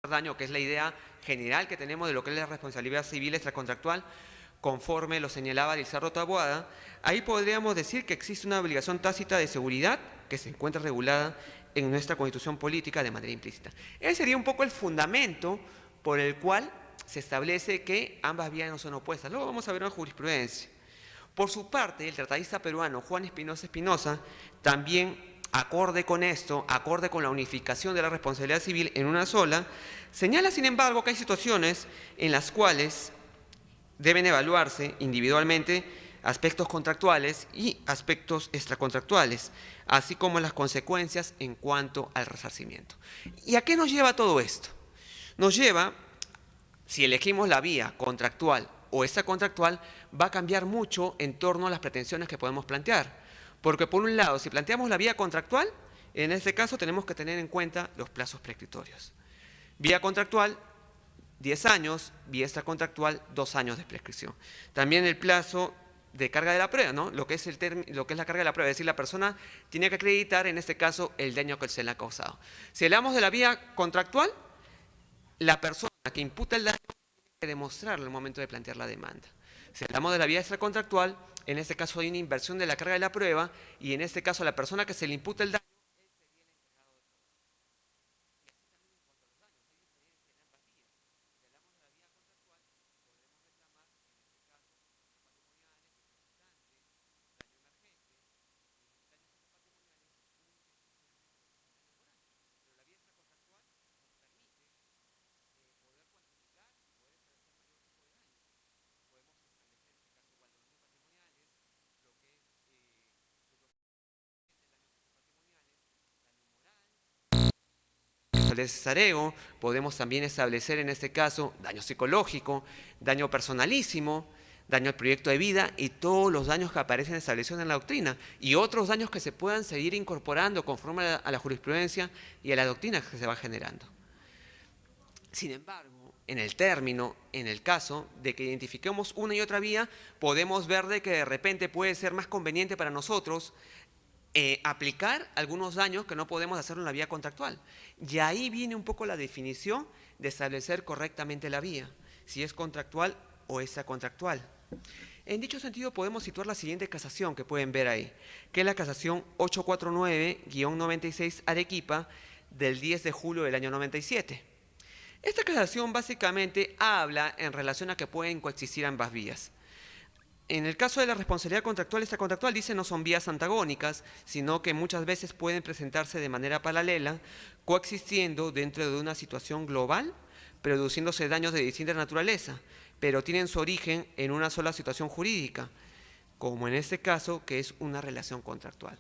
daño, que es la idea general que tenemos de lo que es la responsabilidad civil extracontractual, conforme lo señalaba Lizardo Taboada, ahí podríamos decir que existe una obligación tácita de seguridad que se encuentra regulada en nuestra Constitución política de manera implícita. Ese sería un poco el fundamento por el cual se establece que ambas vías no son opuestas. Luego vamos a ver una jurisprudencia. Por su parte, el tratadista peruano Juan Espinosa Espinosa, también acorde con esto, acorde con la unificación de la responsabilidad civil en una sola, señala, sin embargo, que hay situaciones en las cuales deben evaluarse individualmente aspectos contractuales y aspectos extracontractuales, así como las consecuencias en cuanto al resarcimiento. ¿Y a qué nos lleva todo esto? Nos lleva, si elegimos la vía contractual o extracontractual, va a cambiar mucho en torno a las pretensiones que podemos plantear. Porque por un lado, si planteamos la vía contractual, en este caso tenemos que tener en cuenta los plazos prescriptorios. Vía contractual, 10 años, vía extracontractual, 2 años de prescripción. También el plazo de carga de la prueba, ¿no? Lo que es la carga de la prueba, es decir, la persona tiene que acreditar, en este caso, el daño que se le ha causado. Si hablamos de la vía contractual, la persona que imputa el daño tiene que demostrarlo en el momento de plantear la demanda. Si hablamos de la vía extracontractual, en este caso hay una inversión de la carga de la prueba y en este caso la persona que se le imputa el daño de cesareo, podemos también establecer en este caso daño psicológico, daño personalísimo, daño al proyecto de vida y todos los daños que aparecen establecidos en la doctrina y otros daños que se puedan seguir incorporando conforme a la jurisprudencia y a la doctrina que se va generando. Sin embargo, en el término, en el caso de que identifiquemos una y otra vía, podemos ver de que de repente puede ser más conveniente para nosotros aplicar algunos daños que no podemos hacerlo en la vía contractual. Y ahí viene un poco la definición de establecer correctamente la vía, si es contractual o extracontractual. En dicho sentido podemos situar la siguiente casación que pueden ver ahí, que es la casación 849-96 Arequipa del 10 de julio del año 97. Esta casación básicamente habla en relación a que pueden coexistir ambas vías. En el caso de la responsabilidad contractual y extracontractual, dice no son vías antagónicas, sino que muchas veces pueden presentarse de manera paralela, coexistiendo dentro de una situación global, produciéndose daños de distinta naturaleza, pero tienen su origen en una sola situación jurídica, como en este caso, que es una relación contractual.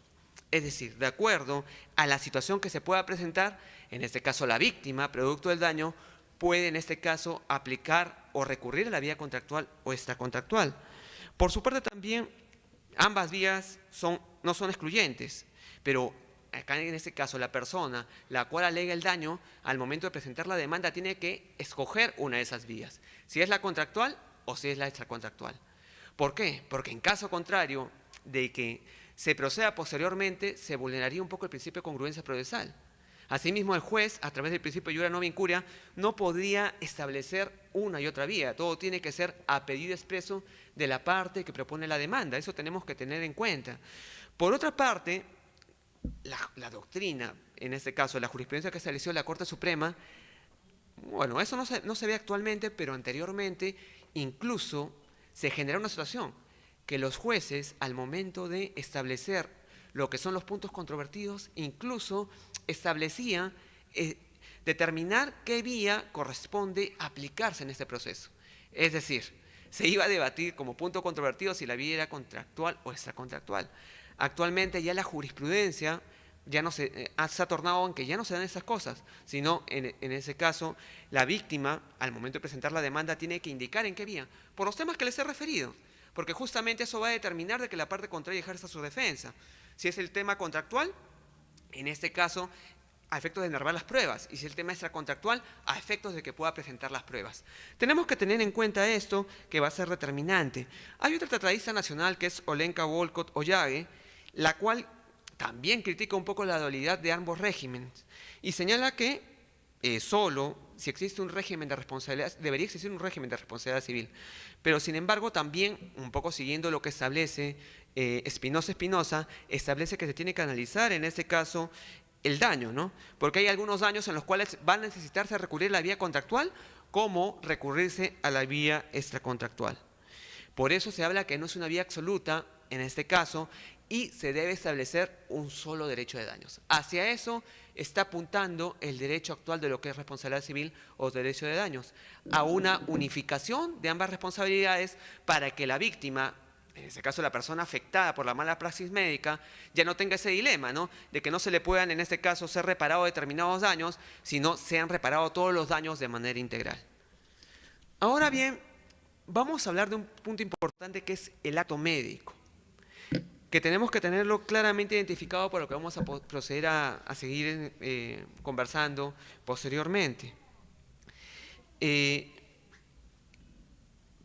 Es decir, de acuerdo a la situación que se pueda presentar, en este caso la víctima, producto del daño, puede en este caso aplicar o recurrir a la vía contractual o extracontractual. Por su parte también, ambas vías no son excluyentes, pero acá en este caso la persona la cual alega el daño, al momento de presentar la demanda tiene que escoger una de esas vías, si es la contractual o si es la extracontractual. ¿Por qué? Porque en caso contrario de que se proceda posteriormente, se vulneraría un poco el principio de congruencia procesal. Asimismo, el juez, a través del principio de iura nova incuria, no podría establecer una y otra vía. Todo tiene que ser a pedido expreso de la parte que propone la demanda. Eso tenemos que tener en cuenta. Por otra parte, la doctrina, en este caso, la jurisprudencia que estableció la Corte Suprema, bueno, eso no se ve actualmente, pero anteriormente incluso se genera una situación que los jueces, al momento de establecer lo que son los puntos controvertidos, incluso establecía determinar qué vía corresponde aplicarse en este proceso. Es decir, se iba a debatir como punto controvertido si la vía era contractual o extracontractual. Actualmente ya la jurisprudencia ya no se ha tornado en que ya no se dan esas cosas, sino en ese caso la víctima, al momento de presentar la demanda, tiene que indicar en qué vía, por los temas que les he referido, porque justamente eso va a determinar de que la parte contraria ejerza su defensa. Si es el tema contractual, en este caso, a efectos de enervar las pruebas, y si el tema extracontractual, a efectos de que pueda presentar las pruebas. Tenemos que tener en cuenta esto, que va a ser determinante. Hay otra tratadista nacional que es Olenka Wolcott Ollage, la cual también critica un poco la dualidad de ambos regímenes, y señala que solo si existe un régimen de responsabilidad, debería existir un régimen de responsabilidad civil. Pero sin embargo también, un poco siguiendo lo que establece Espinosa, establece que se tiene que analizar en este caso el daño, ¿no? Porque hay algunos daños en los cuales va a necesitarse recurrir a la vía contractual como recurrirse a la vía extracontractual. Por eso se habla que no es una vía absoluta en este caso y se debe establecer un solo derecho de daños. Hacia eso está apuntando el derecho actual de lo que es responsabilidad civil o derecho de daños, a una unificación de ambas responsabilidades para que la víctima, en este caso la persona afectada por la mala praxis médica, ya no tenga ese dilema, ¿no? De que no se le puedan en este caso ser reparados determinados daños, sino sean reparados todos los daños de manera integral. Ahora bien, vamos a hablar de un punto importante que es el acto médico, que tenemos que tenerlo claramente identificado por lo que vamos a proceder a seguir conversando posteriormente.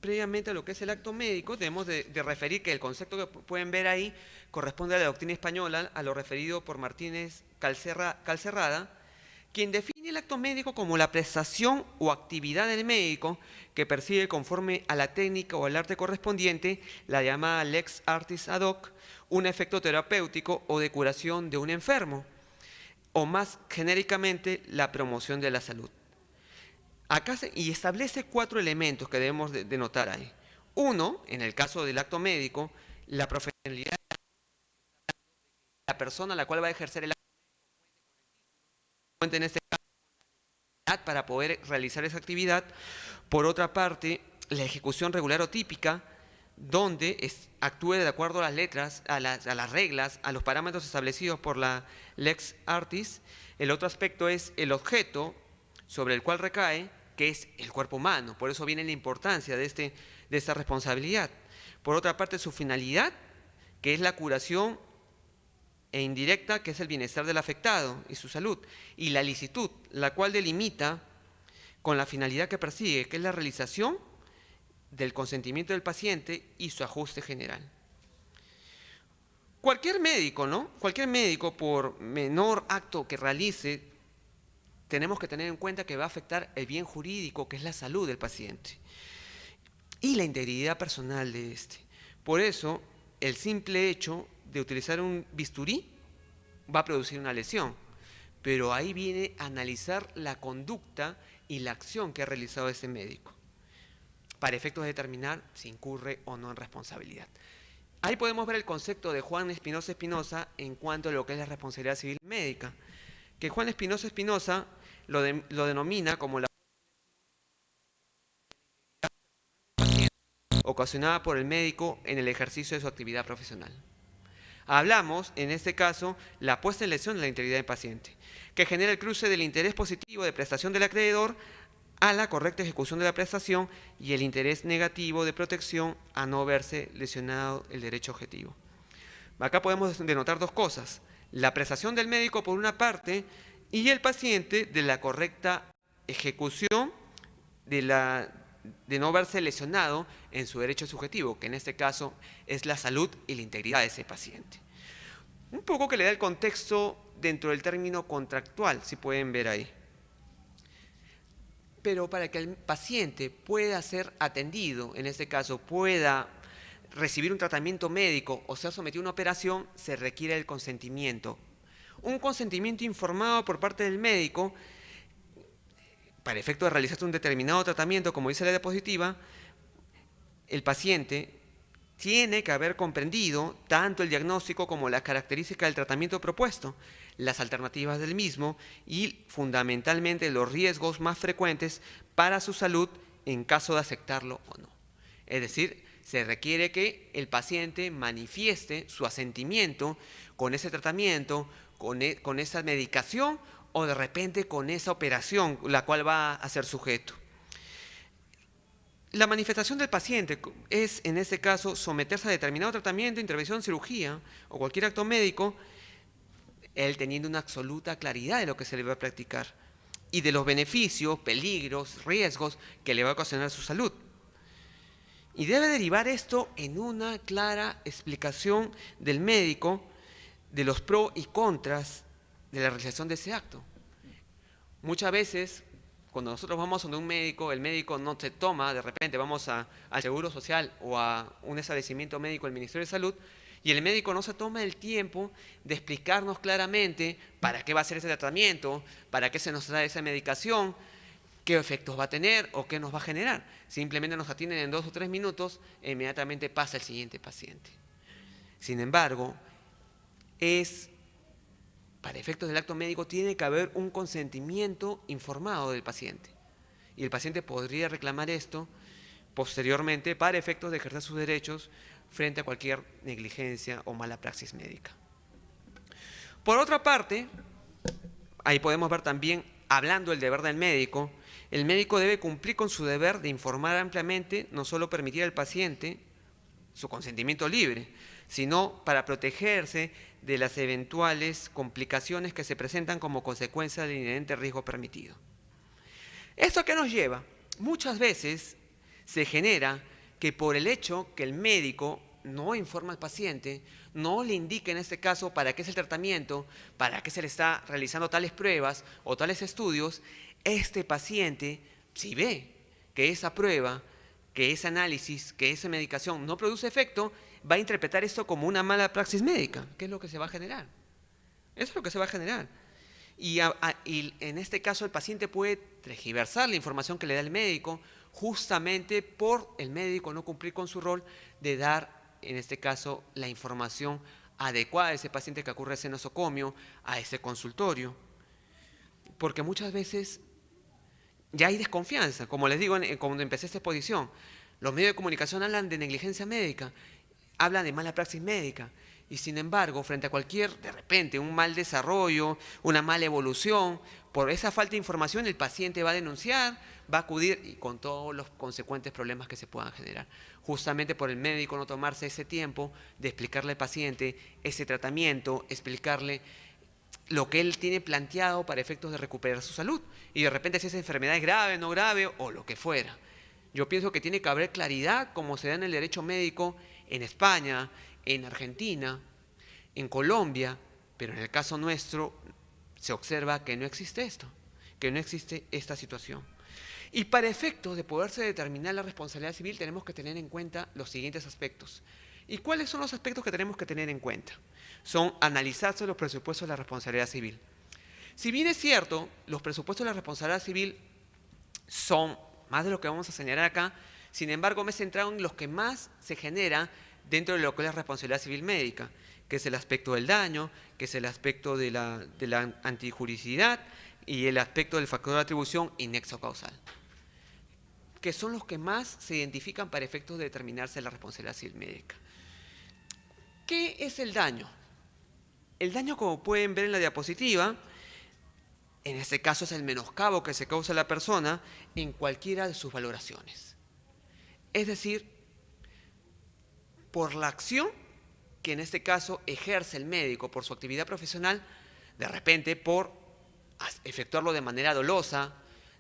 Previamente a lo que es el acto médico, debemos de referir que el concepto que pueden ver ahí corresponde a la doctrina española, a lo referido por Martínez Calcerrada, quien define el acto médico como la prestación o actividad del médico que persigue conforme a la técnica o al arte correspondiente, la llamada lex artis ad hoc, un efecto terapéutico o de curación de un enfermo, o más genéricamente la promoción de la salud. Acá y establece 4 elementos que debemos de notar ahí. Uno, en el caso del acto médico, la profesionalidad de la persona a la cual va a ejercer el acto médico, en este caso, para poder realizar esa actividad. Por otra parte, la ejecución regular o típica, donde actúe de acuerdo a las letras, a las reglas, a los parámetros establecidos por la lex artis. El otro aspecto es el objeto sobre el cual recae, que es el cuerpo humano. Por eso viene la importancia de esta responsabilidad. Por otra parte, su finalidad, que es la curación e indirecta, que es el bienestar del afectado y su salud. Y la licitud, la cual delimita con la finalidad que persigue, que es la realización del consentimiento del paciente y su ajuste general. Cualquier médico, ¿no? Cualquier médico, por menor acto que realice, tenemos que tener en cuenta que va a afectar el bien jurídico, que es la salud del paciente, y la integridad personal de este. Por eso, el simple hecho de utilizar un bisturí va a producir una lesión, pero ahí viene a analizar la conducta y la acción que ha realizado ese médico, para efectos de determinar si incurre o no en responsabilidad. Ahí podemos ver el concepto de Juan Espinosa en cuanto a lo que es la responsabilidad civil médica, que Juan Espinosa lo denomina como la ocasionada por el médico en el ejercicio de su actividad profesional. Hablamos, en este caso, la puesta en lesión de la integridad del paciente, que genera el cruce del interés positivo de prestación del acreedor a la correcta ejecución de la prestación y el interés negativo de protección a no verse lesionado el derecho objetivo. Acá podemos denotar 2 cosas: la prestación del médico por una parte y el paciente de la correcta ejecución de no verse lesionado en su derecho subjetivo, que en este caso es la salud y la integridad de ese paciente. Un poco que le da el contexto dentro del término contractual, si pueden ver ahí. Pero para que el paciente pueda ser atendido, en este caso pueda recibir un tratamiento médico o ser sometido a una operación, se requiere el consentimiento. Un consentimiento informado por parte del médico para efecto de realizar un determinado tratamiento, como dice la diapositiva. El paciente tiene que haber comprendido tanto el diagnóstico como las características del tratamiento propuesto, las alternativas del mismo y fundamentalmente los riesgos más frecuentes para su salud en caso de aceptarlo o no. Es decir, se requiere que el paciente manifieste su asentimiento con ese tratamiento, con esa medicación o de repente con esa operación la cual va a ser sujeto. La manifestación del paciente es, en este caso, someterse a determinado tratamiento, intervención, cirugía o cualquier acto médico, él teniendo una absoluta claridad de lo que se le va a practicar y de los beneficios, peligros, riesgos que le va a ocasionar su salud. Y debe derivar esto en una clara explicación del médico de los pros y contras de la realización de ese acto. Muchas veces, cuando nosotros vamos a donde un médico, el médico no se toma, de repente vamos al Seguro Social o a un establecimiento médico del Ministerio de Salud, y el médico no se toma el tiempo de explicarnos claramente para qué va a ser ese tratamiento, para qué se nos da esa medicación, qué efectos va a tener o qué nos va a generar. Simplemente nos atienden en 2 o 3 minutos e inmediatamente pasa el siguiente paciente. Sin embargo, para efectos del acto médico tiene que haber un consentimiento informado del paciente. Y el paciente podría reclamar esto posteriormente para efectos de ejercer sus derechos frente a cualquier negligencia o mala praxis médica. Por otra parte, ahí podemos ver también, hablando del deber del médico, el médico debe cumplir con su deber de informar ampliamente, no solo permitir al paciente su consentimiento libre, sino para protegerse de las eventuales complicaciones que se presentan como consecuencia del inherente riesgo permitido. ¿Esto a qué nos lleva? Muchas veces se genera que por el hecho que el médico no informa al paciente, no le indica en este caso para qué es el tratamiento, para qué se le está realizando tales pruebas o tales estudios, este paciente, si ve que esa prueba, que ese análisis, que esa medicación no produce efecto, va a interpretar esto como una mala praxis médica. ¿Qué es lo que se va a generar? Eso es lo que se va a generar. Y en este caso el paciente puede tergiversar la información que le da el médico justamente por el médico no cumplir con su rol de dar, en este caso, la información adecuada a ese paciente que ocurre ese nosocomio, a ese consultorio. Porque muchas veces ya hay desconfianza. Como les digo cuando empecé esta exposición, los medios de comunicación hablan de negligencia médica, hablan de mala praxis médica, y sin embargo, frente a cualquier, de repente, un mal desarrollo, una mala evolución, por esa falta de información el paciente va a denunciar, va a acudir y con todos los consecuentes problemas que se puedan generar. Justamente por el médico no tomarse ese tiempo de explicarle al paciente ese tratamiento, explicarle lo que él tiene planteado para efectos de recuperar su salud. Y de repente si esa enfermedad es grave, no grave o lo que fuera. Yo pienso que tiene que haber claridad como se da en el derecho médico en España, en Argentina, en Colombia, pero en el caso nuestro se observa que no existe esto, que no existe esta situación. Y para efectos de poderse determinar la responsabilidad civil tenemos que tener en cuenta los siguientes aspectos. ¿Y cuáles son los aspectos que tenemos que tener en cuenta? Son analizarse los presupuestos de la responsabilidad civil. Si bien es cierto, los presupuestos de la responsabilidad civil son más de lo que vamos a señalar acá, sin embargo me he centrado en los que más se genera dentro de lo que es la responsabilidad civil médica, que es el aspecto del daño, que es el aspecto de la antijuricidad y el aspecto del factor de atribución y nexo causal, que son los que más se identifican para efectos de determinarse la responsabilidad civil médica. ¿Qué es el daño? El daño, como pueden ver en la diapositiva, en este caso es el menoscabo que se causa a la persona en cualquiera de sus valoraciones. Es decir, por la acción que en este caso ejerce el médico por su actividad profesional, de repente por efectuarlo de manera dolosa,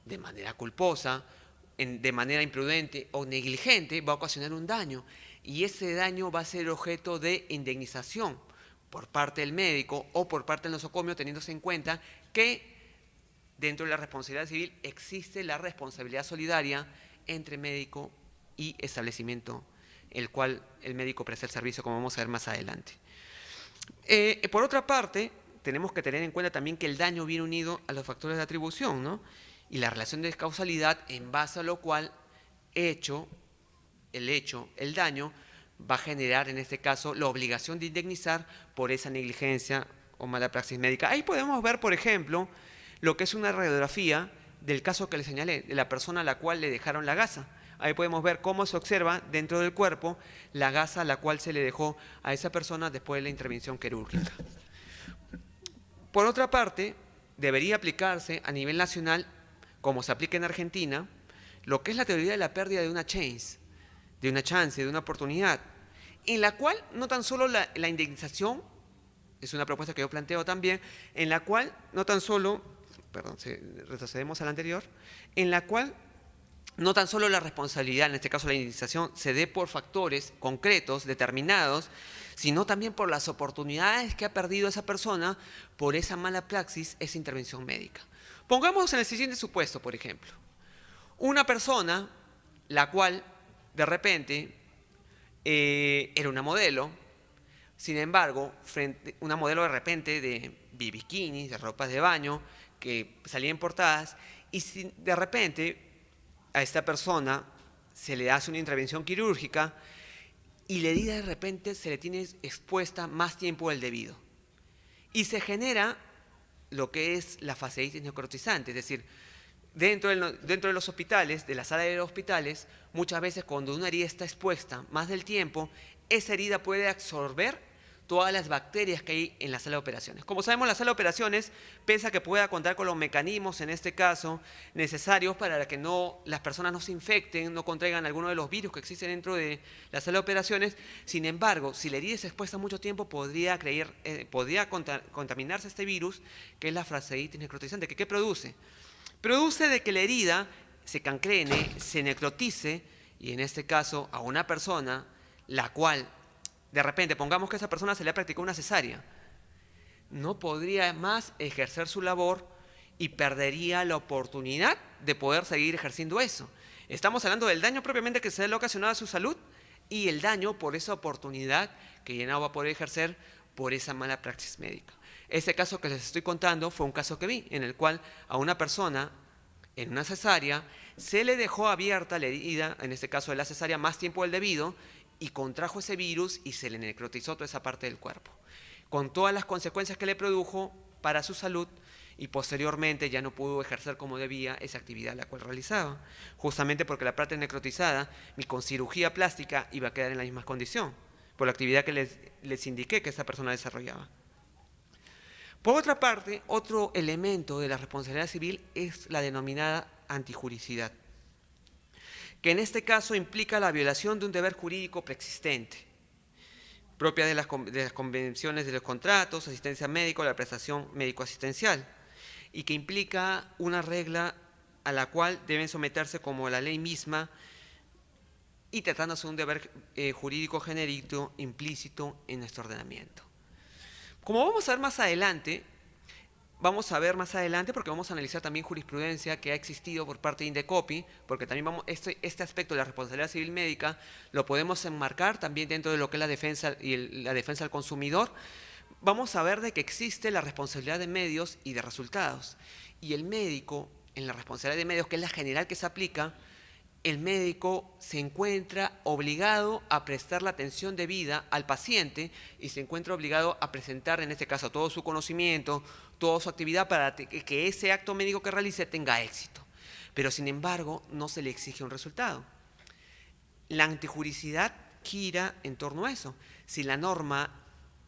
de manera culposa, de manera imprudente o negligente, va a ocasionar un daño. Y ese daño va a ser objeto de indemnización por parte del médico o por parte del nosocomio, teniéndose en cuenta que dentro de la responsabilidad civil existe la responsabilidad solidaria entre médico y establecimiento el cual el médico presta el servicio, como vamos a ver más adelante. Por otra parte, tenemos que tener en cuenta también que el daño viene unido a los factores de atribución, ¿no? Y la relación de causalidad en base a lo cual el daño va a generar en este caso la obligación de indemnizar por esa negligencia o mala praxis médica. Ahí podemos ver, por ejemplo, lo que es una radiografía del caso que le señalé, de la persona a la cual le dejaron la gasa. Ahí podemos ver cómo se observa dentro del cuerpo la gasa a la cual se le dejó a esa persona después de la intervención quirúrgica. Por otra parte, debería aplicarse a nivel nacional, como se aplica en Argentina, lo que es la teoría de la pérdida de una chance, de una oportunidad, en la cual no tan solo la indemnización, es una propuesta que yo planteo también, en la cual no tan solo, retrocedemos a la anterior, en la cual no tan solo la responsabilidad, en este caso la indemnización, se dé por factores concretos, determinados, sino también por las oportunidades que ha perdido esa persona por esa mala praxis, esa intervención médica. Pongamos en el siguiente supuesto, por ejemplo. Una persona, la cual de repente era una modelo, sin embargo, una modelo de repente de bikinis, de ropas de baño, que salían en portadas, y si de repente a esta persona se le hace una intervención quirúrgica y la herida de repente se le tiene expuesta más tiempo del debido. Y se genera lo que es la fasciitis necrotizante, es decir, dentro de los hospitales, de la sala de los hospitales, muchas veces cuando una herida está expuesta más del tiempo, esa herida puede absorber todas las bacterias que hay en la sala de operaciones. Como sabemos, la sala de operaciones, pese a que pueda contar con los mecanismos, en este caso, necesarios para que las personas no se infecten, no contraigan alguno de los virus que existen dentro de la sala de operaciones, sin embargo, si la herida es expuesta mucho tiempo, podría contaminarse este virus, que es la fasciitis necrotizante. ¿Qué produce? Produce de que la herida se cancrene, se necrotice, y en este caso a una persona, la cual de repente, pongamos que a esa persona se le ha practicado una cesárea, no podría más ejercer su labor y perdería la oportunidad de poder seguir ejerciendo eso. Estamos hablando del daño propiamente que se le ha ocasionado a su salud y el daño por esa oportunidad que ya no va a poder ejercer por esa mala praxis médica. Ese caso que les estoy contando fue un caso que vi, en el cual a una persona en una cesárea se le dejó abierta la herida, en este caso de la cesárea, más tiempo del debido, y contrajo ese virus y se le necrotizó toda esa parte del cuerpo, con todas las consecuencias que le produjo para su salud, y posteriormente ya no pudo ejercer como debía esa actividad la cual realizaba, justamente porque la parte necrotizada, ni con cirugía plástica iba a quedar en la misma condición, por la actividad que les indiqué que esa persona desarrollaba. Por otra parte, otro elemento de la responsabilidad civil es la denominada antijuricidad, que en este caso implica la violación de un deber jurídico preexistente, propia de las convenciones de los contratos, asistencia médica o la prestación médico-asistencial, y que implica una regla a la cual deben someterse como la ley misma, y tratándose de un deber jurídico genérico implícito en nuestro ordenamiento. Como vamos a ver más adelante, porque vamos a analizar también jurisprudencia que ha existido por parte de Indecopi, porque también este aspecto de la responsabilidad civil médica lo podemos enmarcar también dentro de lo que es la defensa y la defensa del consumidor. Vamos a ver de que existe la responsabilidad de medios y de resultados. Y el médico, en la responsabilidad de medios, que es la general que se aplica, el médico se encuentra obligado a prestar la atención debida al paciente y se encuentra obligado a presentar, en este caso, todo su conocimiento, toda su actividad para que ese acto médico que realice tenga éxito. Pero, sin embargo, no se le exige un resultado. La antijuricidad gira en torno a eso. Si la norma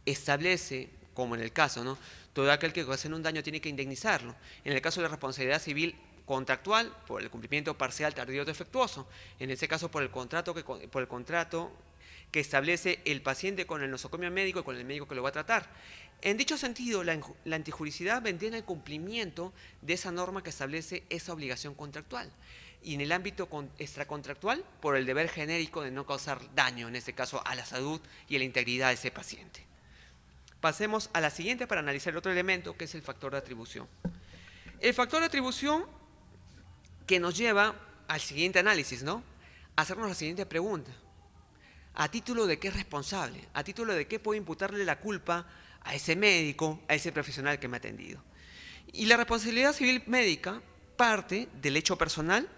establece, como en el caso, ¿no?, todo aquel que ocasiona un daño tiene que indemnizarlo. En el caso de la responsabilidad civil contractual, por el cumplimiento parcial, tardío o defectuoso. En ese caso, por el contrato que establece el paciente con el nosocomio médico y con el médico que lo va a tratar. En dicho sentido, la antijuricidad vendría en el cumplimiento de esa norma que establece esa obligación contractual. Y en el ámbito extracontractual, por el deber genérico de no causar daño, en este caso a la salud y a la integridad de ese paciente. Pasemos a la siguiente para analizar el otro elemento, que es el factor de atribución. El factor de atribución que nos lleva al siguiente análisis, ¿no? A hacernos la siguiente pregunta. ¿A título de qué es responsable? ¿A título de qué puedo imputarle la culpa a ese médico, a ese profesional que me ha atendido? Y la responsabilidad civil médica parte del hecho personal,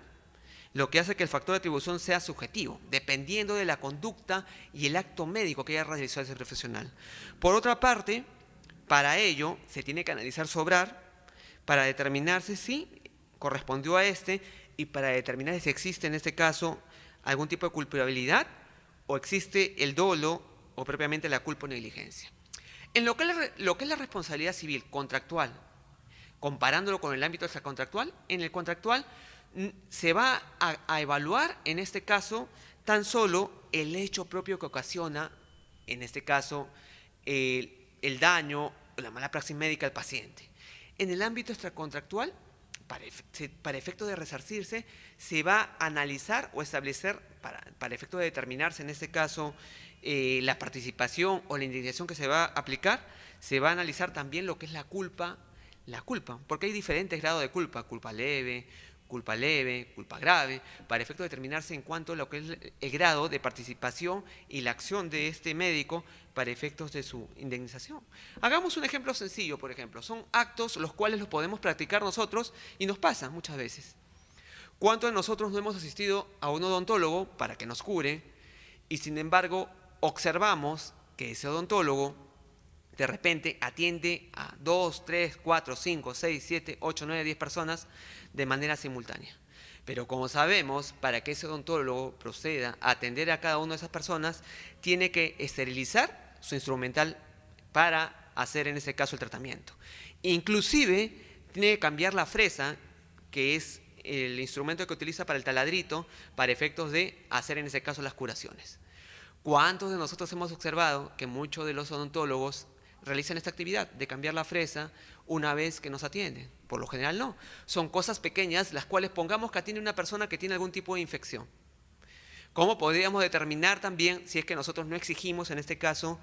lo que hace que el factor de atribución sea subjetivo, dependiendo de la conducta y el acto médico que haya realizado ese profesional. Por otra parte, para ello se tiene que analizar sobrar para determinarse si correspondió a este y para determinar si existe en este caso algún tipo de culpabilidad o existe el dolo o propiamente la culpa o negligencia. En lo que es la responsabilidad civil contractual, comparándolo con el ámbito extracontractual, en el contractual se va a evaluar en este caso tan solo el hecho propio que ocasiona, en este caso, el daño o la mala praxis médica al paciente. En el ámbito extracontractual, para efecto de resarcirse, se va a analizar o establecer, para efecto de determinarse en este caso la participación o la indemnización que se va a aplicar, se va a analizar también lo que es la culpa, la culpa, porque hay diferentes grados de culpa, culpa leve, culpa grave, para efecto de determinarse en cuanto a lo que es el grado de participación y la acción de este médico para efectos de su indemnización. Hagamos un ejemplo sencillo, por ejemplo. Son actos los cuales los podemos practicar nosotros y nos pasan muchas veces. ¿Cuántos de nosotros no hemos asistido a un odontólogo para que nos cure y sin embargo observamos que ese odontólogo de repente atiende a 2, 3, 4, 5, 6, 7, 8, 9, 10 personas de manera simultánea? Pero como sabemos, para que ese odontólogo proceda a atender a cada una de esas personas, tiene que esterilizar su instrumental para hacer en ese caso el tratamiento. Inclusive tiene que cambiar la fresa, que es el instrumento que utiliza para el taladrito, para efectos de hacer en ese caso las curaciones. ¿Cuántos de nosotros hemos observado que muchos de los odontólogos realizan esta actividad de cambiar la fresa una vez que nos atienden? Por lo general no. Son cosas pequeñas las cuales pongamos que atiende una persona que tiene algún tipo de infección. ¿Cómo podríamos determinar también si es que nosotros no exigimos en este caso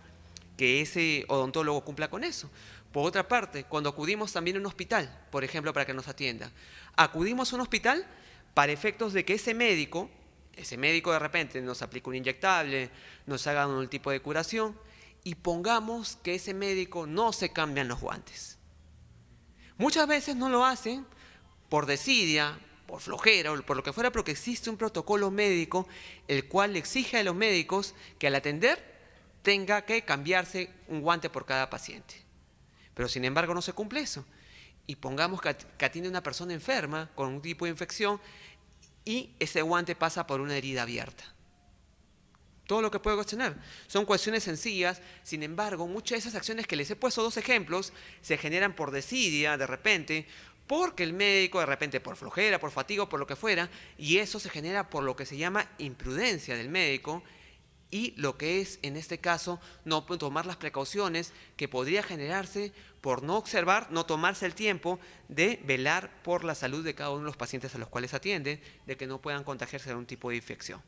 que ese odontólogo cumpla con eso? Por otra parte, cuando acudimos también a un hospital, por ejemplo, para que nos atienda, acudimos a un hospital para efectos de que ese médico de repente nos aplique un inyectable, nos haga un tipo de curación, y pongamos que ese médico no se cambian los guantes. Muchas veces no lo hacen por desidia, por flojera o por lo que fuera, porque existe un protocolo médico el cual exige a los médicos que al atender tenga que cambiarse un guante por cada paciente. Pero sin embargo no se cumple eso. Y pongamos que atiende a una persona enferma con un tipo de infección y ese guante pasa por una herida abierta. Todo lo que puedo cuestionar. Son cuestiones sencillas, sin embargo, muchas de esas acciones que les he puesto dos ejemplos se generan por desidia, de repente, porque el médico, de repente, por flojera, por fatiga, por lo que fuera, y eso se genera por lo que se llama imprudencia del médico y lo que es, en este caso, no tomar las precauciones que podría generarse por no observar, no tomarse el tiempo de velar por la salud de cada uno de los pacientes a los cuales atienden, de que no puedan contagiarse de un tipo de infección.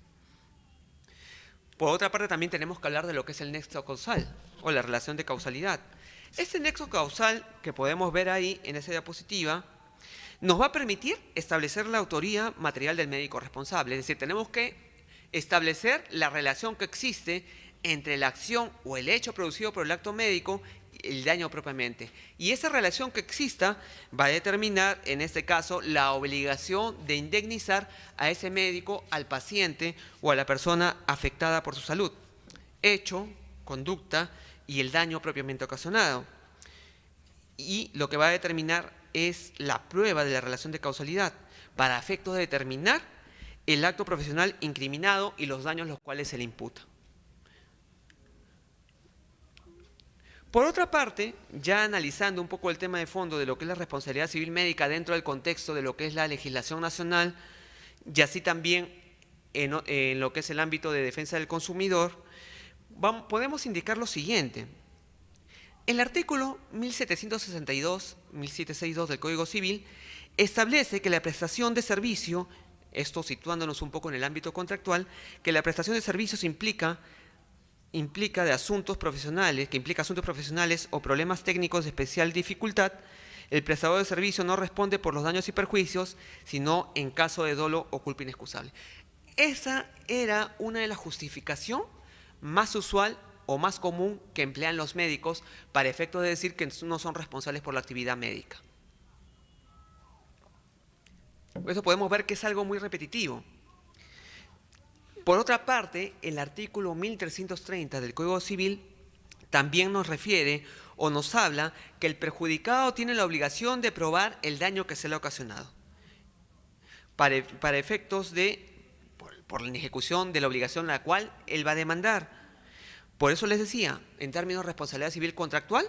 Por otra parte, también tenemos que hablar de lo que es el nexo causal o la relación de causalidad. Este nexo causal que podemos ver ahí en esa diapositiva nos va a permitir establecer la autoría material del médico responsable. Es decir, tenemos que establecer la relación que existe entre la acción o el hecho producido por el acto médico y el daño propiamente. Y esa relación que exista va a determinar, en este caso, la obligación de indemnizar a ese médico, al paciente o a la persona afectada por su salud. Hecho, conducta y el daño propiamente ocasionado. Y lo que va a determinar es la prueba de la relación de causalidad para efectos de determinar el acto profesional incriminado y los daños los cuales se le imputa. Por otra parte, ya analizando un poco el tema de fondo de lo que es la responsabilidad civil médica dentro del contexto de lo que es la legislación nacional, y así también en lo que es el ámbito de defensa del consumidor, podemos indicar lo siguiente. El artículo 1762 del Código Civil establece que la prestación de servicio, esto situándonos un poco en el ámbito contractual, que la prestación de servicios implica asuntos profesionales o problemas técnicos de especial dificultad. El prestador de servicio no responde por los daños y perjuicios, sino en caso de dolo o culpa inexcusable. Esa era una de las justificaciones más usual o más común que emplean los médicos para efectos de decir que no son responsables por la actividad médica. Por eso podemos ver que es algo muy repetitivo. Por otra parte, el artículo 1330 del Código Civil también nos refiere o nos habla que el perjudicado tiene la obligación de probar el daño que se le ha ocasionado para efectos de, por la ejecución de la obligación a la cual él va a demandar. Por eso les decía, en términos de responsabilidad civil contractual,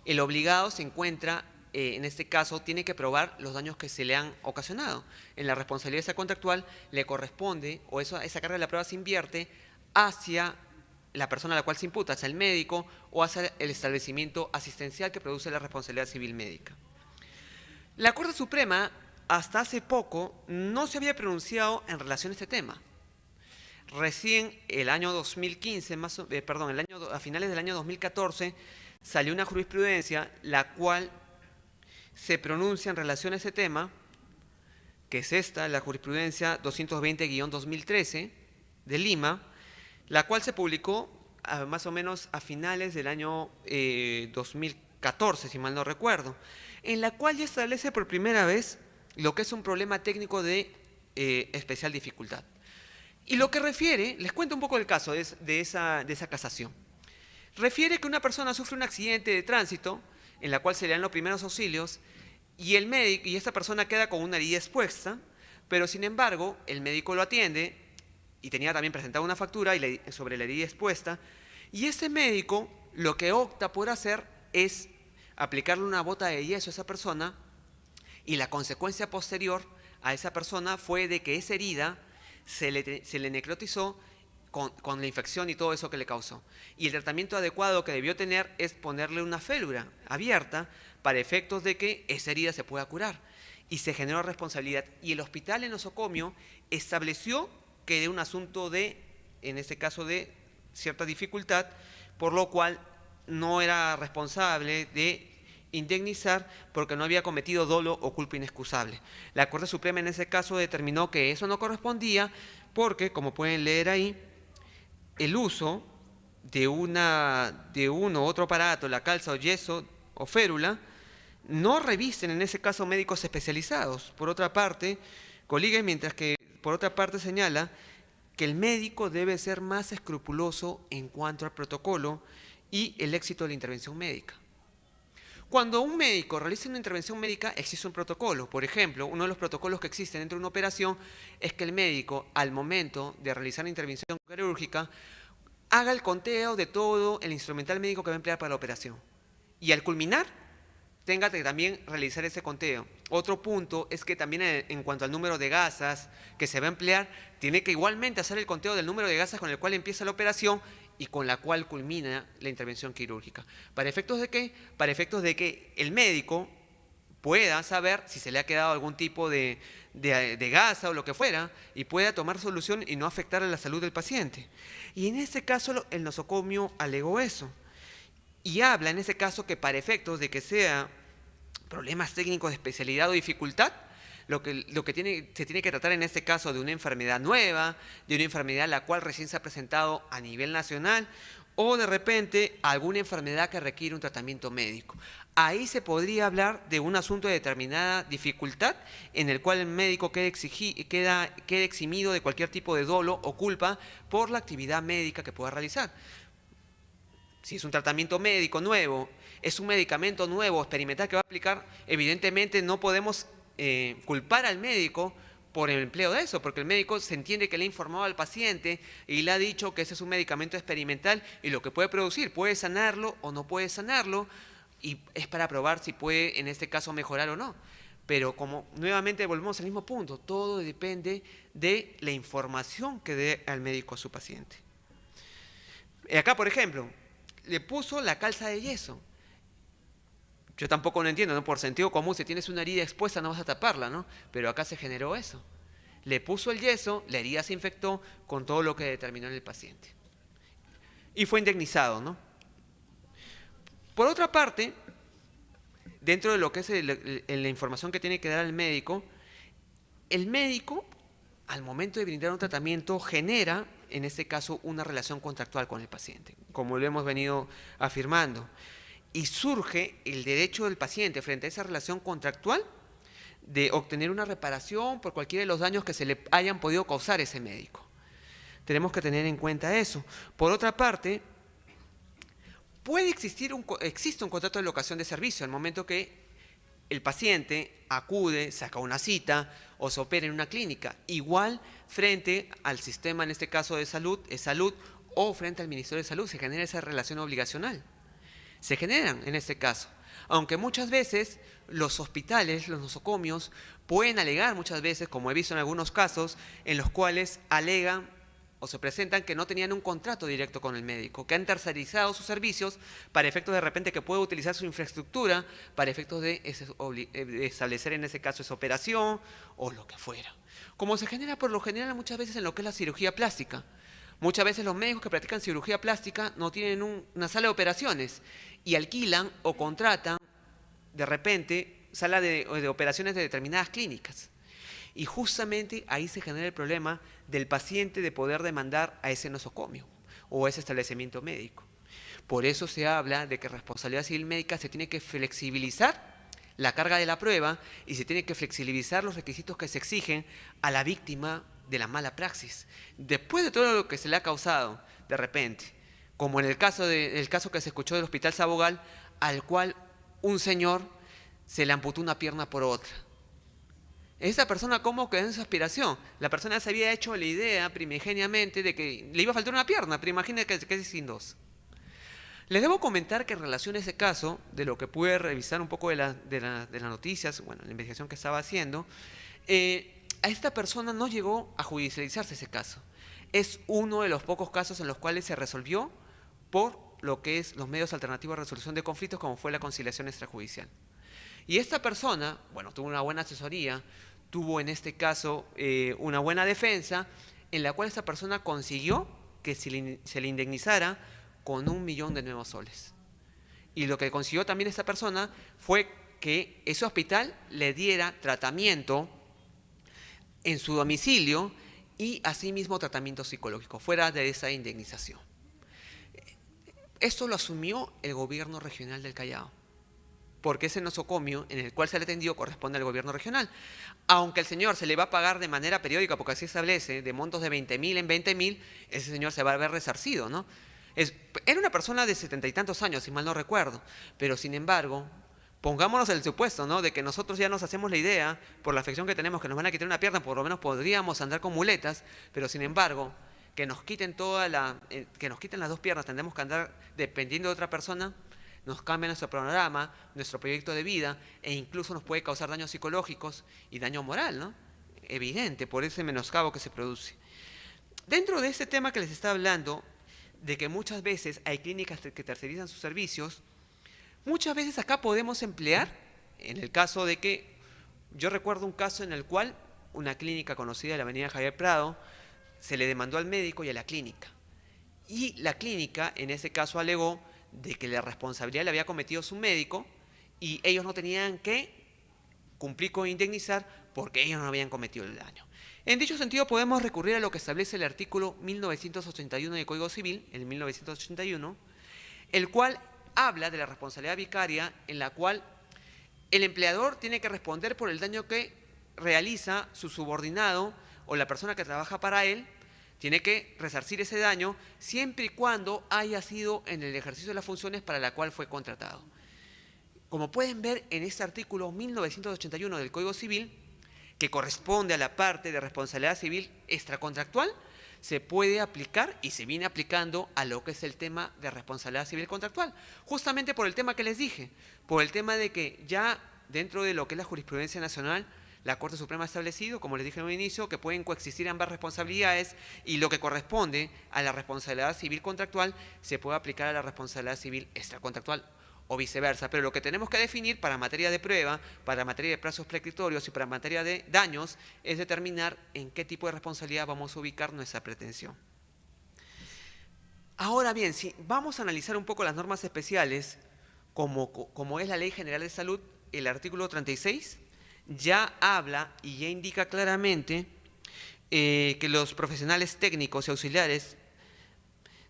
el obligado se encuentra, en este caso, tiene que probar los daños que se le han ocasionado. En la responsabilidad contractual le corresponde, o esa carga de la prueba se invierte hacia la persona a la cual se imputa, hacia el médico o hacia el establecimiento asistencial que produce la responsabilidad civil médica. La Corte Suprema, hasta hace poco, no se había pronunciado en relación a este tema. Recién el año 2015, a finales del año 2014, salió una jurisprudencia la cual se pronuncia en relación a ese tema, que es esta, la jurisprudencia 220-2013 de Lima, la cual se publicó más o menos a finales del año 2014, si mal no recuerdo, en la cual ya establece por primera vez lo que es un problema técnico de especial dificultad. Y lo que refiere, les cuento un poco el caso de esa casación. Refiere que una persona sufre un accidente de tránsito, en la cual se le dan los primeros auxilios, y el médico, y esta persona queda con una herida expuesta, pero sin embargo, el médico lo atiende, y tenía también presentada una factura sobre la herida expuesta, y ese médico lo que opta por hacer es aplicarle una bota de yeso a esa persona, y la consecuencia posterior a esa persona fue de que esa herida se le necrotizó con la infección y todo eso que le causó. Y el tratamiento adecuado que debió tener es ponerle una férula abierta para efectos de que esa herida se pueda curar. Y se generó responsabilidad. Y el hospital en nosocomio estableció que era un asunto en este caso de cierta dificultad, por lo cual no era responsable de indemnizar porque no había cometido dolo o culpa inexcusable. La Corte Suprema en ese caso determinó que eso no correspondía porque, como pueden leer ahí, el uso de uno u otro aparato, la calza o yeso o férula, no revisten en ese caso médicos especializados. Por otra parte, coligue, mientras que por otra parte señala que el médico debe ser más escrupuloso en cuanto al protocolo y el éxito de la intervención médica. Cuando un médico realiza una intervención médica, existe un protocolo. Por ejemplo, uno de los protocolos que existen dentro de una operación es que el médico, al momento de realizar la intervención quirúrgica, haga el conteo de todo el instrumental médico que va a emplear para la operación. Y al culminar, tenga que también realizar ese conteo. Otro punto es que también en cuanto al número de gasas que se va a emplear, tiene que igualmente hacer el conteo del número de gasas con el cual empieza la operación y con la cual culmina la intervención quirúrgica. ¿Para efectos de qué? Para efectos de que el médico pueda saber si se le ha quedado algún tipo de gasa o lo que fuera y pueda tomar solución y no afectar a la salud del paciente. Y en este caso el nosocomio alegó eso. Y habla en ese caso que para efectos de que sea problemas técnicos de especialidad o dificultad, se tiene que tratar en este caso de una enfermedad nueva, de una enfermedad la cual recién se ha presentado a nivel nacional o de repente alguna enfermedad que requiere un tratamiento médico. Ahí se podría hablar de un asunto de determinada dificultad en el cual el médico quede eximido de cualquier tipo de dolo o culpa por la actividad médica que pueda realizar. Si es un tratamiento médico nuevo, es un medicamento nuevo, experimental que va a aplicar, evidentemente no podemos culpar al médico por el empleo de eso, porque el médico se entiende que le ha informado al paciente y le ha dicho que ese es un medicamento experimental y lo que puede producir, puede sanarlo o no puede sanarlo, y es para probar si puede en este caso mejorar o no. Pero como nuevamente volvemos al mismo punto, todo depende de la información que dé al médico a su paciente. Acá, por ejemplo, le puso la calza de yeso. Yo tampoco lo entiendo, ¿no? Por sentido común, si tienes una herida expuesta no vas a taparla, ¿no? Pero acá se generó eso. Le puso el yeso, la herida se infectó con todo lo que determinó en el paciente. Y fue indemnizado, ¿no? Por otra parte, dentro de lo que es la información que tiene que dar el médico, al momento de brindar un tratamiento, genera, en este caso, una relación contractual con el paciente, como lo hemos venido afirmando. Y surge el derecho del paciente frente a esa relación contractual de obtener una reparación por cualquiera de los daños que se le hayan podido causar a ese médico. Tenemos que tener en cuenta eso. Por otra parte, existe un contrato de locación de servicio al momento que el paciente acude, saca una cita o se opera en una clínica. Igual frente al sistema, en este caso de salud, o frente al Ministerio de Salud, se genera esa relación obligacional. Se generan en este caso. Aunque muchas veces los hospitales, los nosocomios, pueden alegar muchas veces, como he visto en algunos casos, en los cuales alegan o se presentan que no tenían un contrato directo con el médico, que han tercerizado sus servicios para efectos de repente que pueda utilizar su infraestructura para efectos de establecer en ese caso esa operación o lo que fuera. Como se genera por lo general muchas veces en lo que es la cirugía plástica. Muchas veces los médicos que practican cirugía plástica no tienen una sala de operaciones y alquilan o contratan de repente sala de operaciones de determinadas clínicas. Y justamente ahí se genera el problema del paciente de poder demandar a ese nosocomio o a ese establecimiento médico. Por eso se habla de que responsabilidad civil médica se tiene que flexibilizar la carga de la prueba y se tiene que flexibilizar los requisitos que se exigen a la víctima de la mala praxis. Después de todo lo que se le ha causado, de repente, como en el caso que se escuchó del Hospital Sabogal, al cual un señor se le amputó una pierna por otra. Esa persona, ¿cómo quedó en su aspiración? La persona se había hecho la idea primigeniamente de que le iba a faltar una pierna, pero imagínate que se quede sin dos. Les debo comentar que en relación a ese caso, de lo que pude revisar un poco de las noticias, bueno, la investigación que estaba haciendo, a esta persona no llegó a judicializarse ese caso. Es uno de los pocos casos en los cuales se resolvió por lo que es los medios alternativos de resolución de conflictos, como fue la conciliación extrajudicial. Y esta persona, bueno, tuvo una buena asesoría, tuvo en este caso una buena defensa, en la cual esta persona consiguió que se le indemnizara con 1 millón de nuevos soles. Y lo que consiguió también esta persona fue que ese hospital le diera tratamiento en su domicilio y asimismo tratamiento psicológico, fuera de esa indemnización. Esto lo asumió el gobierno regional del Callao, porque ese nosocomio en el cual se le atendió corresponde al gobierno regional. Aunque el señor se le va a pagar de manera periódica, porque así establece, de montos de 20.000 en 20.000, ese señor se va a ver resarcido, ¿no? Era una persona de 70 y tantos años, si mal no recuerdo, pero sin embargo, pongámonos el supuesto, ¿no?, de que nosotros ya nos hacemos la idea, por la afección que tenemos, que nos van a quitar una pierna, por lo menos podríamos andar con muletas, pero sin embargo, que nos quiten que nos quiten las 2 piernas, tendremos que andar dependiendo de otra persona, nos cambia nuestro panorama, nuestro proyecto de vida, e incluso nos puede causar daños psicológicos y daño moral, ¿no? Evidente, por ese menoscabo que se produce. Dentro de este tema que les está hablando, de que muchas veces hay clínicas que tercerizan sus servicios, muchas veces acá podemos emplear, en el caso de que, yo recuerdo un caso en el cual una clínica conocida de la avenida Javier Prado se le demandó al médico y a la clínica. Y la clínica, en ese caso, alegó de que la responsabilidad la había cometido su médico y ellos no tenían que cumplir con indemnizar porque ellos no habían cometido el daño. En dicho sentido, podemos recurrir a lo que establece el artículo 1981 del Código Civil, en 1981, el cual habla de la responsabilidad vicaria, en la cual el empleador tiene que responder por el daño que realiza su subordinado o la persona que trabaja para él, tiene que resarcir ese daño siempre y cuando haya sido en el ejercicio de las funciones para la cual fue contratado. Como pueden ver en este artículo 1981 del Código Civil, que corresponde a la parte de responsabilidad civil extracontractual, se puede aplicar y se viene aplicando a lo que es el tema de responsabilidad civil contractual. Justamente por el tema que les dije, por el tema de que ya dentro de lo que es la jurisprudencia nacional, la Corte Suprema ha establecido, como les dije en un inicio, que pueden coexistir ambas responsabilidades y lo que corresponde a la responsabilidad civil contractual se puede aplicar a la responsabilidad civil extracontractual o viceversa. Pero lo que tenemos que definir para materia de prueba, para materia de plazos prescriptorios y para materia de daños es determinar en qué tipo de responsabilidad vamos a ubicar nuestra pretensión. Ahora bien, si vamos a analizar un poco las normas especiales, como es la Ley General de Salud, el artículo 36 ya habla y ya indica claramente que los profesionales técnicos y auxiliares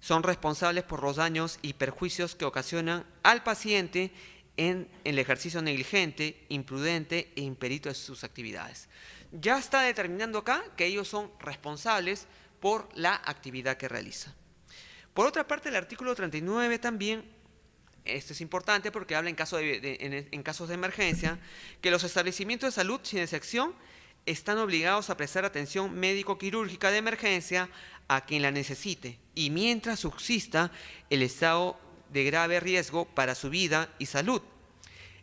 son responsables por los daños y perjuicios que ocasionan al paciente en el ejercicio negligente, imprudente e imperito de sus actividades. Ya está determinando acá que ellos son responsables por la actividad que realiza. Por otra parte, el artículo 39 también, esto es importante porque habla en casos de emergencia, que los establecimientos de salud, sin excepción, están obligados a prestar atención médico-quirúrgica de emergencia a quien la necesite y mientras subsista el estado de grave riesgo para su vida y salud.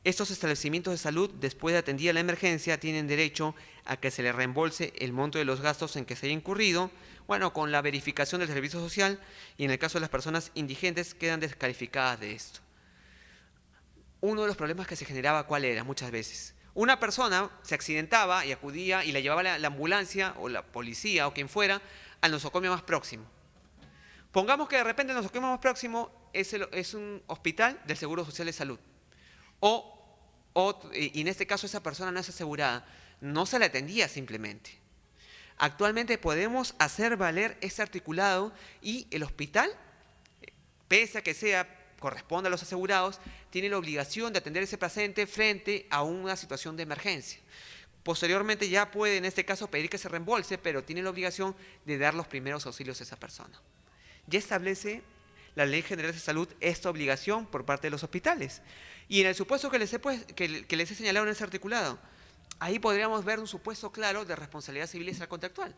Estos establecimientos de salud, después de atendida la emergencia, tienen derecho a que se les reembolse el monto de los gastos en que se haya incurrido, bueno, con la verificación del servicio social, y en el caso de las personas indigentes quedan descalificadas de esto. Uno de los problemas que se generaba, ¿cuál era? Muchas veces una persona se accidentaba y acudía y la llevaba la ambulancia o la policía o quien fuera al nosocomio más próximo. Pongamos que de repente el nosocomio más próximo es un hospital del Seguro Social de Salud o y en este caso esa persona no es asegurada, no se le atendía simplemente. Actualmente podemos hacer valer ese articulado y el hospital, pese a que corresponde a los asegurados, tiene la obligación de atender ese paciente frente a una situación de emergencia. Posteriormente ya puede en este caso pedir que se reembolse, pero tiene la obligación de dar los primeros auxilios a esa persona. Ya establece la Ley General de Salud esta obligación por parte de los hospitales. Y en el supuesto que les he señalado en ese articulado, ahí podríamos ver un supuesto claro de responsabilidad civil extracontractual,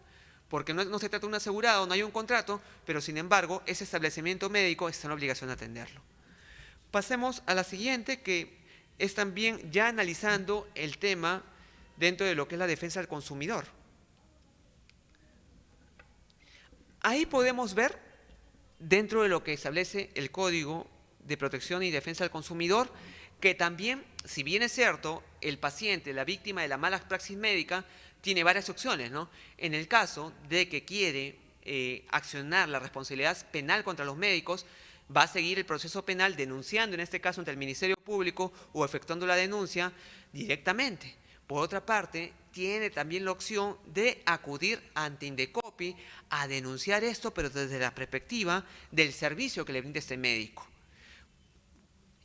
porque no se trata de un asegurado, no hay un contrato, pero sin embargo ese establecimiento médico está en obligación de atenderlo. Pasemos a la siguiente, que es también ya analizando el tema dentro de lo que es la defensa del consumidor. Ahí podemos ver, dentro de lo que establece el Código de Protección y Defensa del Consumidor, que también, si bien es cierto, el paciente, la víctima de la mala praxis médica, tiene varias opciones, ¿no? En el caso de que quiere accionar la responsabilidad penal contra los médicos, va a seguir el proceso penal denunciando, en este caso ante el Ministerio Público, o efectuando la denuncia directamente. Por otra parte, tiene también la opción de acudir ante Indecopi a denunciar esto, pero desde la perspectiva del servicio que le brinda este médico.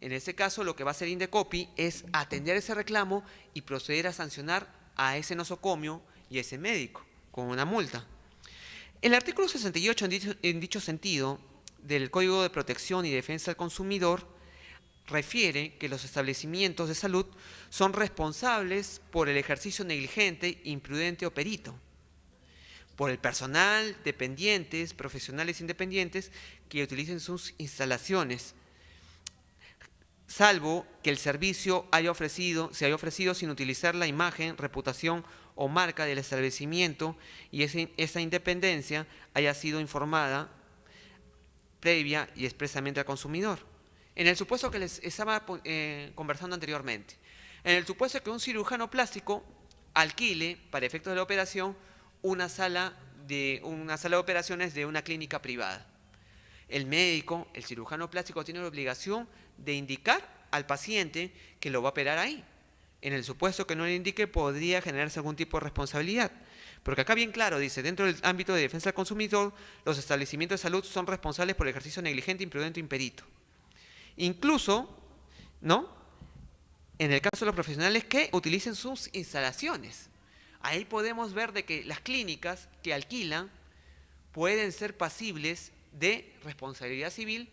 En este caso, lo que va a hacer Indecopi es atender ese reclamo y proceder a sancionar a ese nosocomio y a ese médico con una multa. El artículo 68, en dicho sentido, del Código de Protección y Defensa del Consumidor, refiere que los establecimientos de salud son responsables por el ejercicio negligente, imprudente o perito, por el personal, dependientes, profesionales independientes que utilicen sus instalaciones, salvo que el servicio se haya ofrecido sin utilizar la imagen, reputación o marca del establecimiento y esa independencia haya sido informada previa y expresamente al consumidor. En el supuesto que les estaba conversando anteriormente, en el supuesto que un cirujano plástico alquile, para efectos de la operación, una sala de operaciones de una clínica privada. El médico, el cirujano plástico, tiene la obligación de indicar al paciente que lo va a operar ahí. En el supuesto que no le indique, podría generarse algún tipo de responsabilidad. Porque acá bien claro dice, dentro del ámbito de defensa del consumidor, los establecimientos de salud son responsables por el ejercicio negligente, imprudente o imperito. Incluso, ¿no?, en el caso de los profesionales que utilicen sus instalaciones. Ahí podemos ver de que las clínicas que alquilan pueden ser pasibles de responsabilidad civil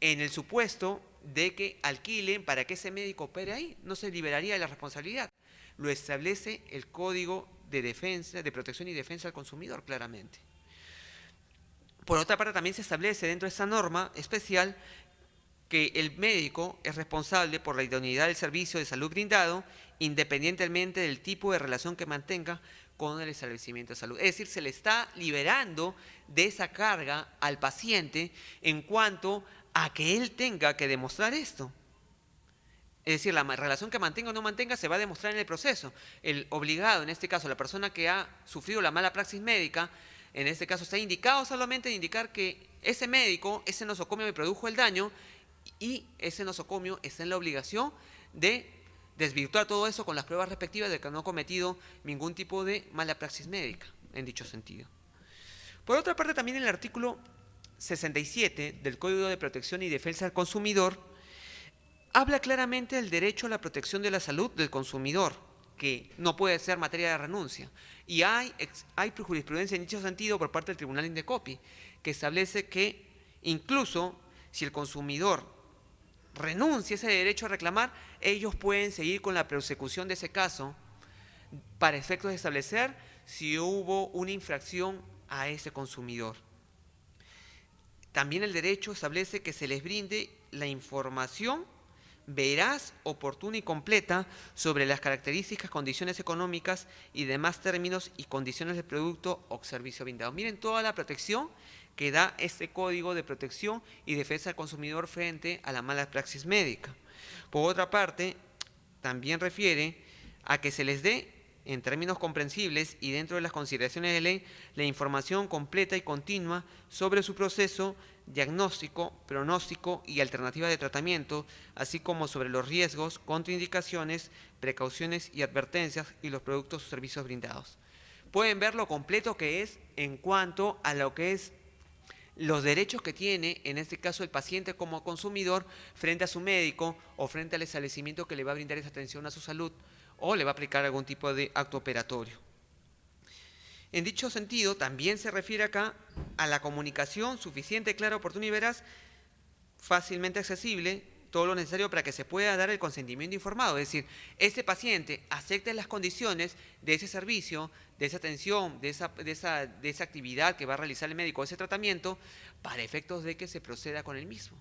en el supuesto de que alquilen para que ese médico opere ahí. No se liberaría de la responsabilidad. Lo establece el Código de Protección y Defensa del Consumidor claramente. Por otra parte, también se establece dentro de esta norma especial que el médico es responsable por la idoneidad del servicio de salud brindado, independientemente del tipo de relación que mantenga con el establecimiento de salud. Es decir, se le está liberando de esa carga al paciente en cuanto a que él tenga que demostrar esto. Es decir, la relación que mantenga o no mantenga se va a demostrar en el proceso. El obligado, en este caso, la persona que ha sufrido la mala praxis médica, en este caso está indicado solamente en indicar que ese médico, ese nosocomio me produjo el daño, y ese nosocomio está en la obligación de desvirtuar todo eso con las pruebas respectivas de que no ha cometido ningún tipo de mala praxis médica, en dicho sentido. Por otra parte, también el artículo 67 del Código de Protección y Defensa del Consumidor habla claramente del derecho a la protección de la salud del consumidor, que no puede ser materia de renuncia. Y hay jurisprudencia en dicho sentido por parte del Tribunal Indecopi, que establece que incluso si el consumidor renuncia a ese derecho a reclamar, ellos pueden seguir con la persecución de ese caso para efectos de establecer si hubo una infracción a ese consumidor. También el derecho establece que se les brinde la información veraz, oportuna y completa sobre las características, condiciones económicas y demás términos y condiciones del producto o servicio brindado. Miren toda la protección que da este Código de Protección y Defensa del Consumidor frente a la mala praxis médica. Por otra parte, también refiere a que se les dé en términos comprensibles y dentro de las consideraciones de ley, la información completa y continua sobre su proceso, diagnóstico, pronóstico y alternativas de tratamiento, así como sobre los riesgos, contraindicaciones, precauciones y advertencias y los productos o servicios brindados. Pueden ver lo completo que es en cuanto a lo que es los derechos que tiene, en este caso el paciente como consumidor, frente a su médico o frente al establecimiento que le va a brindar esa atención a su salud o le va a aplicar algún tipo de acto operatorio. En dicho sentido, también se refiere acá a la comunicación suficiente, clara, oportuna y veraz, fácilmente accesible, todo lo necesario para que se pueda dar el consentimiento informado. Es decir, ese paciente acepte las condiciones de ese servicio, de esa atención, de esa actividad que va a realizar el médico, ese tratamiento, para efectos de que se proceda con el mismo.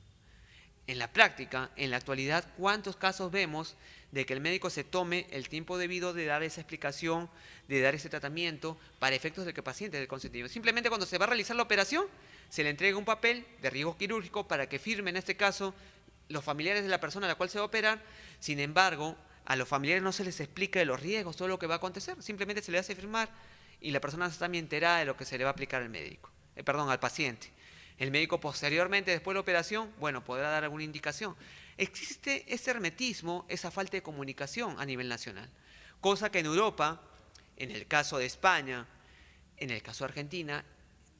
En la práctica, en la actualidad, ¿cuántos casos vemos de que el médico se tome el tiempo debido de dar esa explicación, de dar ese tratamiento, para efectos de que el paciente dé el consentimiento? Simplemente cuando se va a realizar la operación, se le entrega un papel de riesgo quirúrgico para que firme, en este caso, los familiares de la persona a la cual se va a operar. Sin embargo, a los familiares no se les explica de los riesgos, todo lo que va a acontecer. Simplemente se le hace firmar y la persona está bien enterada de lo que se le va a aplicar al médico, al paciente. El médico posteriormente, después de la operación, bueno, podrá dar alguna indicación. Existe ese hermetismo, esa falta de comunicación a nivel nacional. Cosa que en Europa, en el caso de España, en el caso de Argentina,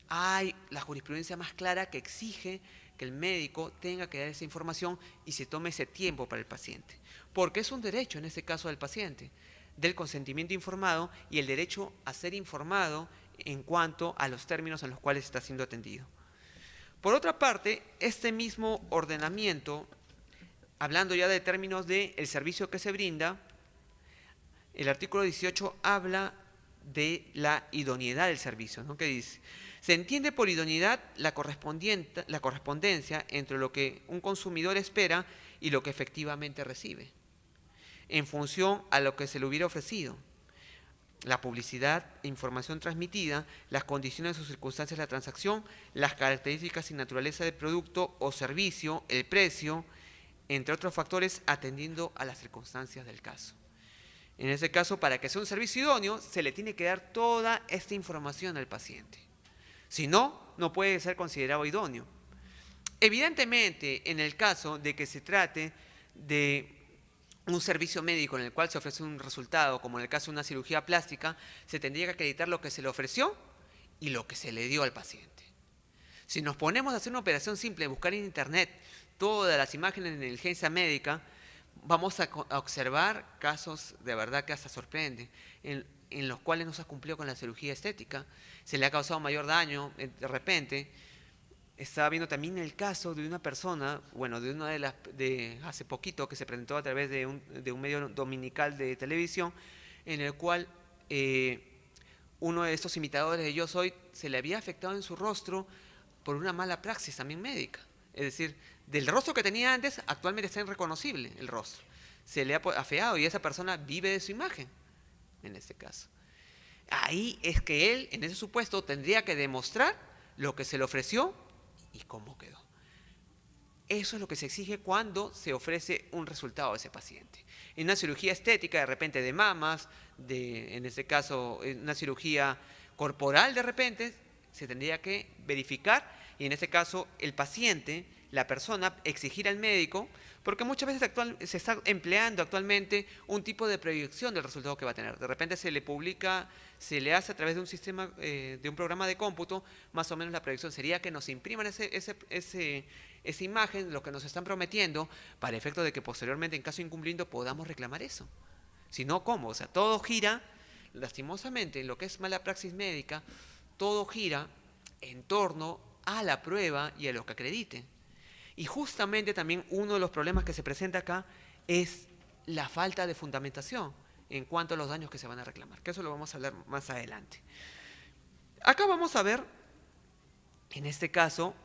hay la jurisprudencia más clara que exige que el médico tenga que dar esa información y se tome ese tiempo para el paciente. Porque es un derecho, en este caso del paciente, del consentimiento informado y el derecho a ser informado en cuanto a los términos en los cuales está siendo atendido. Por otra parte, este mismo ordenamiento, hablando ya de términos del servicio que se brinda, el artículo 18 habla de la idoneidad del servicio, ¿no? Que dice: se entiende por idoneidad la correspondencia entre lo que un consumidor espera y lo que efectivamente recibe, en función a lo que se le hubiera ofrecido. La publicidad e información transmitida, las condiciones o circunstancias de la transacción, las características y naturaleza del producto o servicio, el precio, entre otros factores, atendiendo a las circunstancias del caso. En ese caso, para que sea un servicio idóneo, se le tiene que dar toda esta información al paciente. Si no, no puede ser considerado idóneo. Evidentemente, en el caso de que se trate de un servicio médico en el cual se ofrece un resultado, como en el caso de una cirugía plástica, se tendría que acreditar lo que se le ofreció y lo que se le dio al paciente. Si nos ponemos a hacer una operación simple, buscar en internet todas las imágenes de negligencia médica, vamos a observar casos de verdad que hasta sorprende, en los cuales no se ha cumplido con la cirugía estética, se le ha causado mayor daño de repente. Estaba viendo también el caso de una persona, bueno, de una de hace poquito, que se presentó a través de un medio dominical de televisión, en el cual uno de estos imitadores de Yo Soy se le había afectado en su rostro por una mala praxis también médica. Es decir, del rostro que tenía antes, actualmente está irreconocible el rostro. Se le ha afeado y esa persona vive de su imagen, en este caso. Ahí es que él, en ese supuesto, tendría que demostrar lo que se le ofreció y cómo quedó. Eso es lo que se exige cuando se ofrece un resultado a ese paciente. En una cirugía estética, de repente de mamas, en este caso una cirugía corporal, de repente, se tendría que verificar y en este caso el paciente, la persona, exigir al médico, porque muchas veces se está empleando actualmente un tipo de proyección del resultado que va a tener. De repente se le publica, se le hace a través de un sistema, de un programa de cómputo, más o menos la proyección sería que nos impriman esa imagen, lo que nos están prometiendo, para efecto de que posteriormente, en caso de incumplimiento, podamos reclamar eso. Si no, ¿cómo? O sea, todo gira, lastimosamente, en lo que es mala praxis médica, todo gira en torno a la prueba y a lo que acredite. Y justamente también uno de los problemas que se presenta acá es la falta de fundamentación en cuanto a los daños que se van a reclamar, que eso lo vamos a hablar más adelante. Acá vamos a ver, en este caso,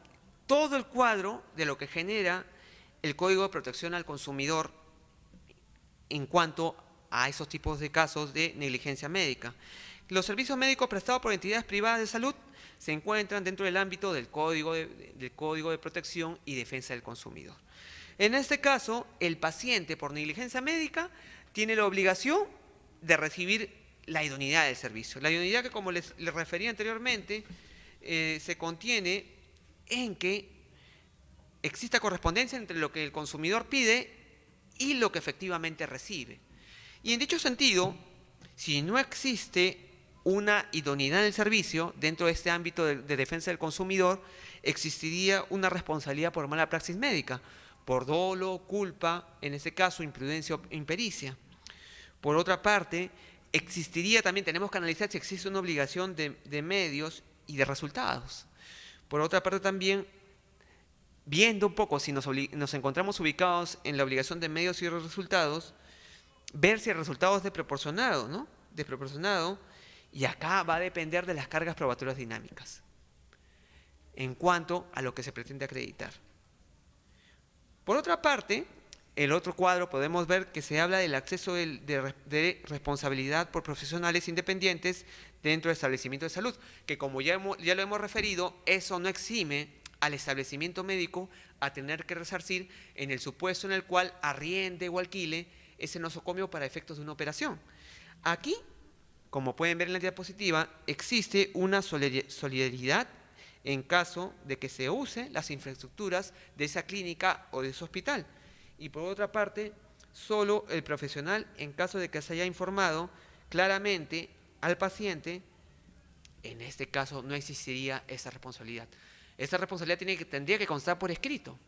todo el cuadro de lo que genera el Código de Protección al Consumidor en cuanto a esos tipos de casos de negligencia médica. Los servicios médicos prestados por entidades privadas de salud se encuentran dentro del ámbito del Código de Protección y Defensa del Consumidor. En este caso, el paciente por negligencia médica tiene la obligación de recibir la idoneidad del servicio. La idoneidad que, como les refería anteriormente, se contiene en que exista correspondencia entre lo que el consumidor pide y lo que efectivamente recibe. Y en dicho sentido, si no existe una idoneidad del servicio dentro de este ámbito de defensa del consumidor, existiría una responsabilidad por mala praxis médica, por dolo, culpa, en este caso imprudencia o impericia. Por otra parte, existiría también, tenemos que analizar si existe una obligación de medios y de resultados. Por otra parte también, viendo un poco si nos encontramos ubicados en la obligación de medios y de resultados, ver si el resultado es desproporcionado, ¿no? Desproporcionado, y acá va a depender de las cargas probatorias dinámicas en cuanto a lo que se pretende acreditar. Por otra parte, el otro cuadro podemos ver que se habla del acceso de responsabilidad por profesionales independientes dentro del establecimiento de salud, que como ya lo hemos referido, eso no exime al establecimiento médico a tener que resarcir en el supuesto en el cual arriende o alquile ese nosocomio para efectos de una operación. Aquí, como pueden ver en la diapositiva, existe una solidaridad en caso de que se use las infraestructuras de esa clínica o de ese hospital. Y por otra parte, solo el profesional, en caso de que se haya informado claramente al paciente, en este caso no existiría esa responsabilidad. Esa responsabilidad tendría que constar por escrito.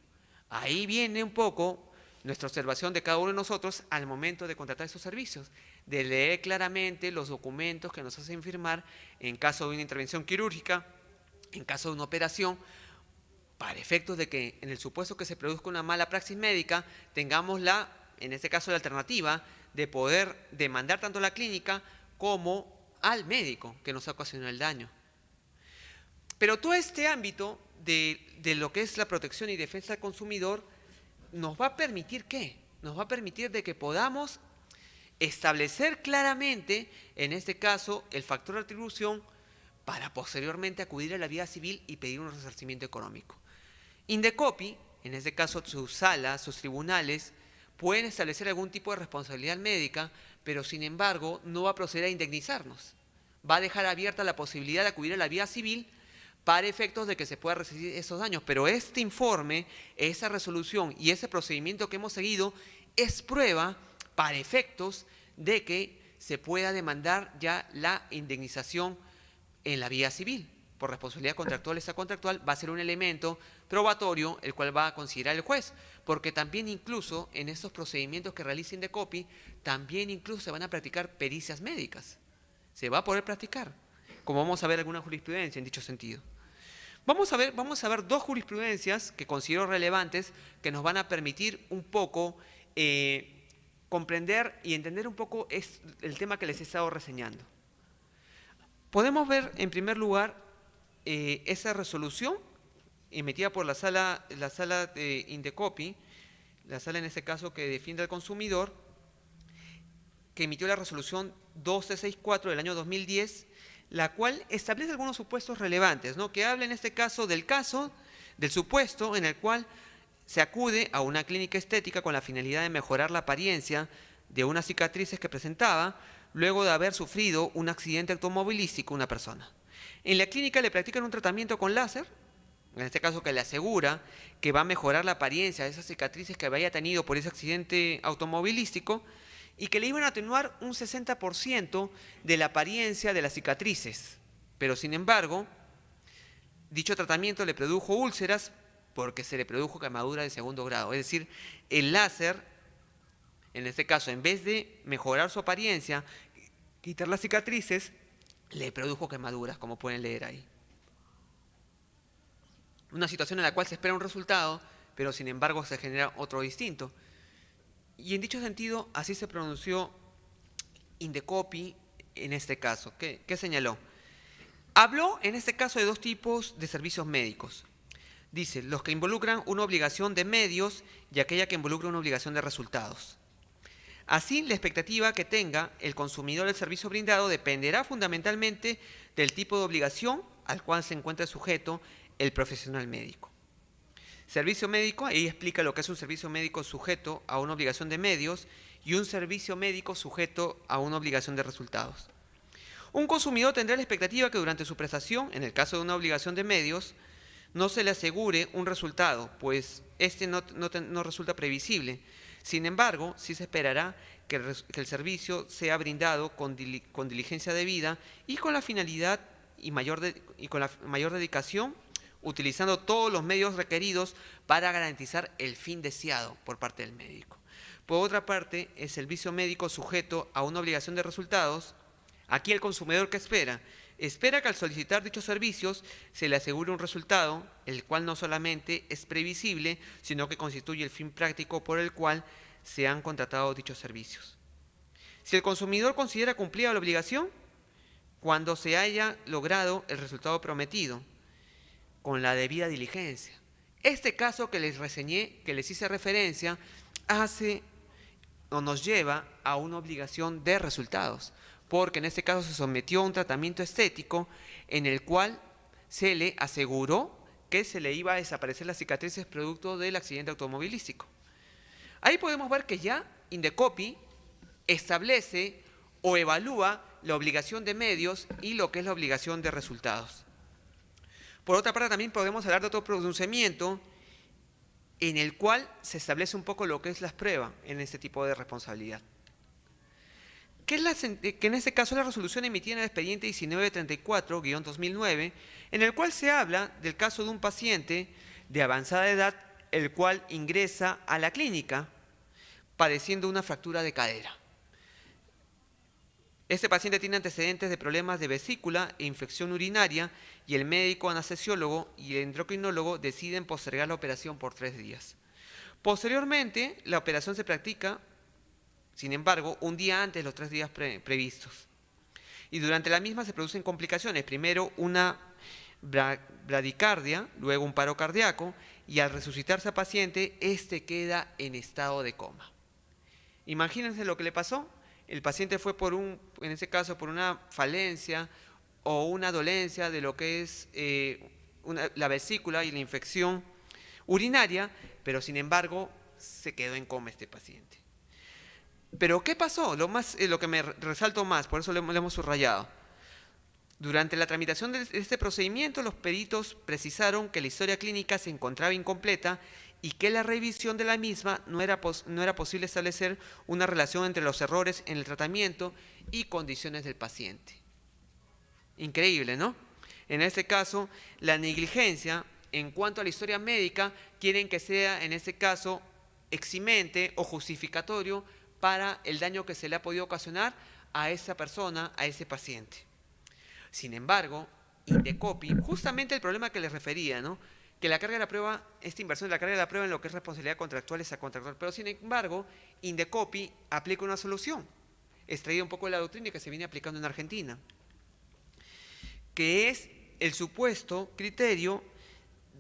Ahí viene un poco nuestra observación de cada uno de nosotros al momento de contratar estos servicios, de leer claramente los documentos que nos hacen firmar en caso de una intervención quirúrgica, en caso de una operación, para efectos de que en el supuesto que se produzca una mala praxis médica, tengamos en este caso la alternativa de poder demandar tanto a la clínica como al médico que nos ha ocasionado el daño. Pero todo este ámbito de lo que es la protección y defensa del consumidor nos va a permitir ¿qué? Nos va a permitir de que podamos establecer claramente, en este caso, el factor de atribución para posteriormente acudir a la vía civil y pedir un resarcimiento económico. Indecopi, en este caso sus salas, sus tribunales, pueden establecer algún tipo de responsabilidad médica, pero sin embargo no va a proceder a indemnizarnos. Va a dejar abierta la posibilidad de acudir a la vía civil para efectos de que se pueda resarcir esos daños. Pero este informe, esa resolución y ese procedimiento que hemos seguido es prueba para efectos de que se pueda demandar ya la indemnización en la vía civil. Por responsabilidad contractual, esa contractual va a ser un elemento probatorio el cual va a considerar el juez, porque también incluso en estos procedimientos que realiza Indecopi, también incluso se van a practicar pericias médicas. Se va a poder practicar, como vamos a ver alguna jurisprudencia en dicho sentido. Vamos a ver dos jurisprudencias que considero relevantes que nos van a permitir un poco comprender y entender un poco el tema que les he estado reseñando. Podemos ver en primer lugar esa resolución emitida por la sala de Indecopi, la sala en este caso que defiende al consumidor, que emitió la resolución 1264 del año 2010, la cual establece algunos supuestos relevantes, ¿no? Que habla en este caso del supuesto en el cual se acude a una clínica estética con la finalidad de mejorar la apariencia de unas cicatrices que presentaba luego de haber sufrido un accidente automovilístico una persona. En la clínica le practican un tratamiento con láser, en este caso que le asegura que va a mejorar la apariencia de esas cicatrices que había tenido por ese accidente automovilístico y que le iban a atenuar un 60% de la apariencia de las cicatrices. Pero sin embargo, dicho tratamiento le produjo úlceras porque se le produjo quemadura de segundo grado. Es decir, el láser, en este caso, en vez de mejorar su apariencia, quitar las cicatrices, le produjo quemaduras, como pueden leer ahí. Una situación en la cual se espera un resultado, pero sin embargo se genera otro distinto. Y en dicho sentido, así se pronunció Indecopi en este caso. ¿Qué señaló? Habló en este caso de dos tipos de servicios médicos. Dice, los que involucran una obligación de medios y aquella que involucra una obligación de resultados. Así, la expectativa que tenga el consumidor del servicio brindado dependerá fundamentalmente del tipo de obligación al cual se encuentra sujeto el profesional médico. Servicio médico, ahí explica lo que es un servicio médico sujeto a una obligación de medios y un servicio médico sujeto a una obligación de resultados. Un consumidor tendrá la expectativa que durante su prestación, en el caso de una obligación de medios, no se le asegure un resultado, pues este no resulta previsible. Sin embargo, sí se esperará que el servicio sea brindado con diligencia debida y con la finalidad y con la mayor dedicación, utilizando todos los medios requeridos para garantizar el fin deseado por parte del médico. Por otra parte, el servicio médico sujeto a una obligación de resultados, aquí el consumidor que espera que al solicitar dichos servicios se le asegure un resultado, el cual no solamente es previsible, sino que constituye el fin práctico por el cual se han contratado dichos servicios. Si el consumidor considera cumplida la obligación, cuando se haya logrado el resultado prometido, con la debida diligencia. Este caso que les reseñé, que les hice referencia, hace o nos lleva a una obligación de resultados, porque en este caso se sometió a un tratamiento estético en el cual se le aseguró que se le iba a desaparecer las cicatrices producto del accidente automovilístico. Ahí podemos ver que ya Indecopi establece o evalúa la obligación de medios y lo que es la obligación de resultados. Por otra parte, también podemos hablar de otro pronunciamiento en el cual se establece un poco lo que es las pruebas en este tipo de responsabilidad. Que en este caso es la resolución emitida en el expediente 1934-2009, en el cual se habla del caso de un paciente de avanzada edad, el cual ingresa a la clínica padeciendo una fractura de cadera. Este paciente tiene antecedentes de problemas de vesícula e infección urinaria y el médico anestesiólogo y el endocrinólogo deciden postergar la operación por 3 días. Posteriormente, la operación se practica, sin embargo, un día antes de los 3 días previstos. Y durante la misma se producen complicaciones. Primero una bradicardia, luego un paro cardíaco y al resucitarse al paciente, este queda en estado de coma. Imagínense lo que le pasó. El paciente fue en ese caso, por una falencia o una dolencia de lo que es la vesícula y la infección urinaria, pero sin embargo se quedó en coma este paciente. Pero ¿qué pasó? Lo que me resalto más, por eso lo hemos subrayado. Durante la tramitación de este procedimiento, los peritos precisaron que la historia clínica se encontraba incompleta y que la revisión de la misma no era posible establecer una relación entre los errores en el tratamiento y condiciones del paciente. Increíble, ¿no? En este caso, la negligencia en cuanto a la historia médica quieren que sea, en este caso, eximente o justificatorio para el daño que se le ha podido ocasionar a esa persona, a ese paciente. Sin embargo, Indecopi, justamente el problema que les refería, ¿no? Que la carga de la prueba, esta inversión de la carga de la prueba en lo que es responsabilidad contractual es a contractual, pero sin embargo, Indecopi aplica una solución, extraída un poco de la doctrina que se viene aplicando en Argentina, que es el supuesto criterio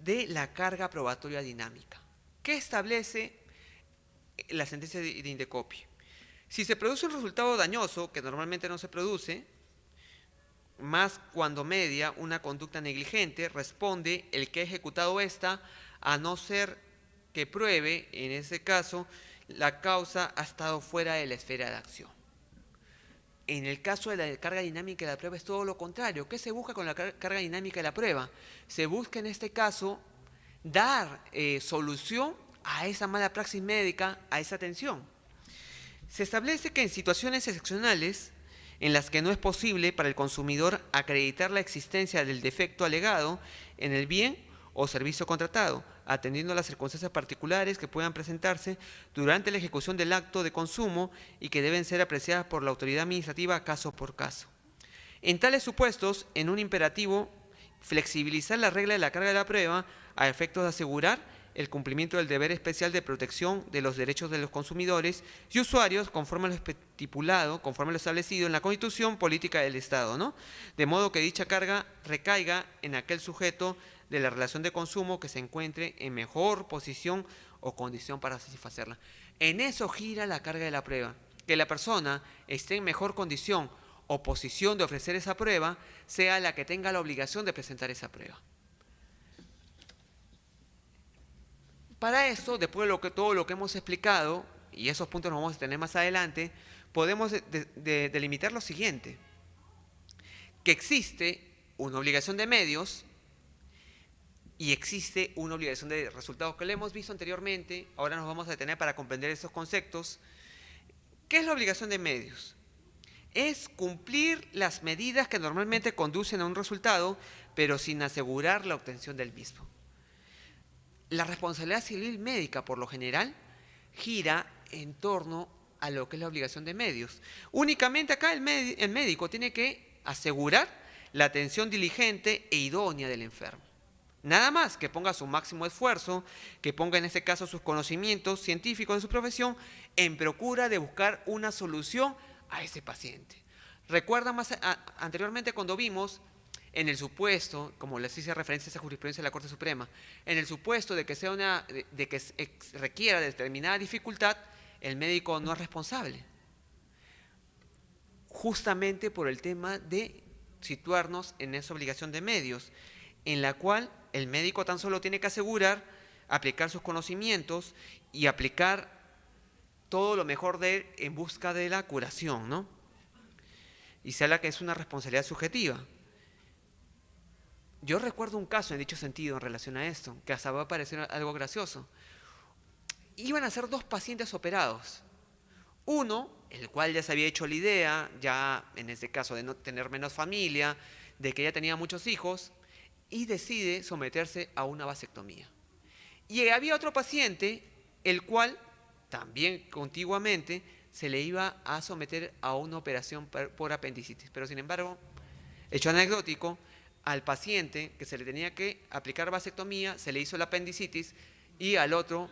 de la carga probatoria dinámica. ¿Qué establece la sentencia de Indecopi? Si se produce un resultado dañoso, que normalmente no se produce, más cuando media una conducta negligente, responde el que ha ejecutado esta, a no ser que pruebe, en ese caso, la causa ha estado fuera de la esfera de acción. En el caso de la carga dinámica de la prueba es todo lo contrario. ¿Qué se busca con la carga dinámica de la prueba? Se busca en este caso dar solución a esa mala praxis médica, a esa tensión. Se establece que en situaciones excepcionales en las que no es posible para el consumidor acreditar la existencia del defecto alegado en el bien o servicio contratado, atendiendo a las circunstancias particulares que puedan presentarse durante la ejecución del acto de consumo y que deben ser apreciadas por la autoridad administrativa caso por caso. En tales supuestos, en un imperativo, flexibilizar la regla de la carga de la prueba a efectos de asegurar el cumplimiento del deber especial de protección de los derechos de los consumidores y usuarios conforme a lo estipulado, conforme a lo establecido en la Constitución Política del Estado, ¿no? De modo que dicha carga recaiga en aquel sujeto de la relación de consumo que se encuentre en mejor posición o condición para satisfacerla. En eso gira la carga de la prueba, que la persona esté en mejor condición o posición de ofrecer esa prueba, sea la que tenga la obligación de presentar esa prueba. Para eso, después de todo lo que hemos explicado, y esos puntos los vamos a tener más adelante, podemos delimitar lo siguiente. que existe una obligación de medios y existe una obligación de resultados, que lo hemos visto anteriormente. Ahora nos vamos a detener para comprender estos conceptos. ¿Qué es la obligación de medios? Es cumplir las medidas que normalmente conducen a un resultado, pero sin asegurar la obtención del mismo. La responsabilidad civil médica, por lo general, gira en torno a lo que es la obligación de medios. Únicamente acá el médico tiene que asegurar la atención diligente e idónea del enfermo. Nada más, que ponga su máximo esfuerzo, que ponga en este caso sus conocimientos científicos de su profesión en procura de buscar una solución a ese paciente. Recuerda anteriormente cuando vimos en el supuesto, como les hice referencia a esa jurisprudencia de la Corte Suprema, en el supuesto de que requiera de determinada dificultad, el médico no es responsable. Justamente por el tema de situarnos en esa obligación de medios, en la cual el médico tan solo tiene que asegurar, aplicar sus conocimientos y aplicar todo lo mejor de él en busca de la curación, ¿no? Y se habla que es una responsabilidad subjetiva. Yo recuerdo un caso en dicho sentido en relación a esto, que hasta va a parecer algo gracioso. Iban a ser 2 pacientes operados. Uno, el cual ya se había hecho la idea, ya en este caso de no tener menos familia, de que ya tenía muchos hijos, y decide someterse a una vasectomía. Y había otro paciente, el cual también contiguamente se le iba a someter a una operación por apendicitis. Pero sin embargo, hecho anecdótico, al paciente que se le tenía que aplicar vasectomía, se le hizo la apendicitis y al otro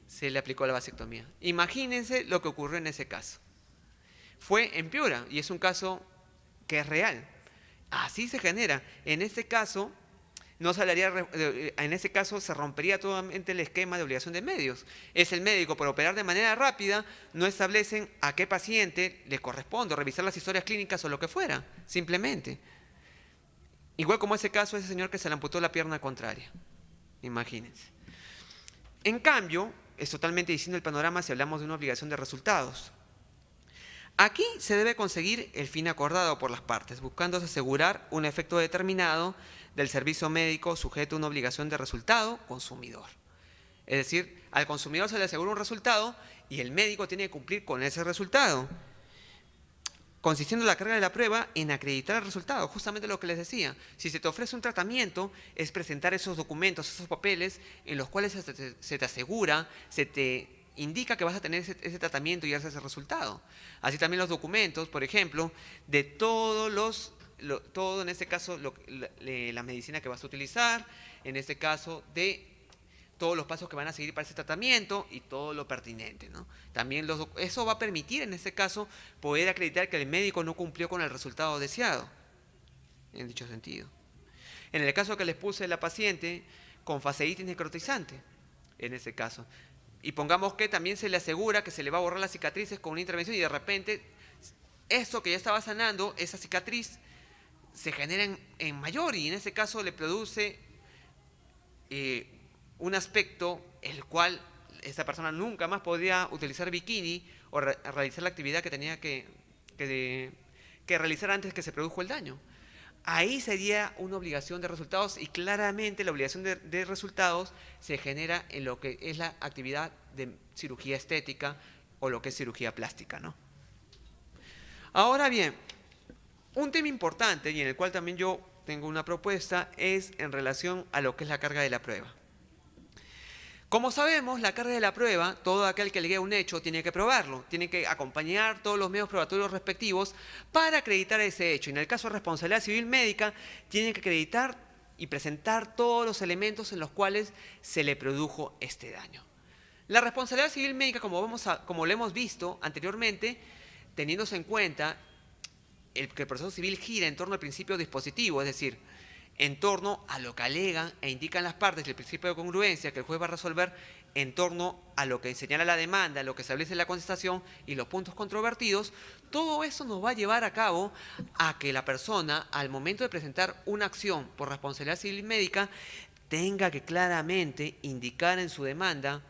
se le aplicó la vasectomía. Imagínense lo que ocurrió en ese caso. Fue en Piura y es un caso que es real. Así se genera. En este caso, se rompería totalmente el esquema de obligación de medios. Es el médico, por operar de manera rápida, no establecen a qué paciente le corresponde revisar las historias clínicas o lo que fuera, simplemente. Igual como ese caso, ese señor que se le amputó la pierna contraria. Imagínense. En cambio, es totalmente distinto el panorama si hablamos de una obligación de resultados. Aquí se debe conseguir el fin acordado por las partes, buscando asegurar un efecto determinado del servicio médico sujeto a una obligación de resultado consumidor. Es decir, al consumidor se le asegura un resultado y el médico tiene que cumplir con ese resultado, consistiendo la carga de la prueba en acreditar el resultado, justamente lo que les decía. Si se te ofrece un tratamiento, es presentar esos documentos, esos papeles en los cuales se te asegura, se te indica que vas a tener ese tratamiento y ese resultado. Así también los documentos, por ejemplo, de todo en este caso la medicina que vas a utilizar, en este caso de todos los pasos que van a seguir para ese tratamiento y todo lo pertinente, ¿no? También eso va a permitir en este caso poder acreditar que el médico no cumplió con el resultado deseado, en dicho sentido. En el caso que les puse la paciente con fasciitis necrotizante, en ese caso, y pongamos que también se le asegura que se le va a borrar las cicatrices con una intervención y de repente eso que ya estaba sanando, esa cicatriz, se genera en mayor y en ese caso le produce un aspecto el cual esa persona nunca más podría utilizar bikini o realizar la actividad que tenía que realizar antes que se produjo el daño. Ahí sería una obligación de resultados y claramente la obligación de resultados se genera en lo que es la actividad de cirugía estética o lo que es cirugía plástica, ¿no? Ahora bien, un tema importante y en el cual también yo tengo una propuesta es en relación a lo que es la carga de la prueba. Como sabemos, la carga de la prueba, todo aquel que alegue un hecho tiene que probarlo, tiene que acompañar todos los medios probatorios respectivos para acreditar ese hecho. Y en el caso de responsabilidad civil médica, tiene que acreditar y presentar todos los elementos en los cuales se le produjo este daño. La responsabilidad civil médica, como lo hemos visto anteriormente, teniéndose en cuenta que el proceso civil gira en torno al principio dispositivo, es decir, en torno a lo que alegan e indican las partes del principio de congruencia que el juez va a resolver en torno a lo que señala la demanda, lo que establece la contestación y los puntos controvertidos. Todo eso nos va a llevar a cabo a que la persona, al momento de presentar una acción por responsabilidad civil médica, tenga que claramente indicar en su demanda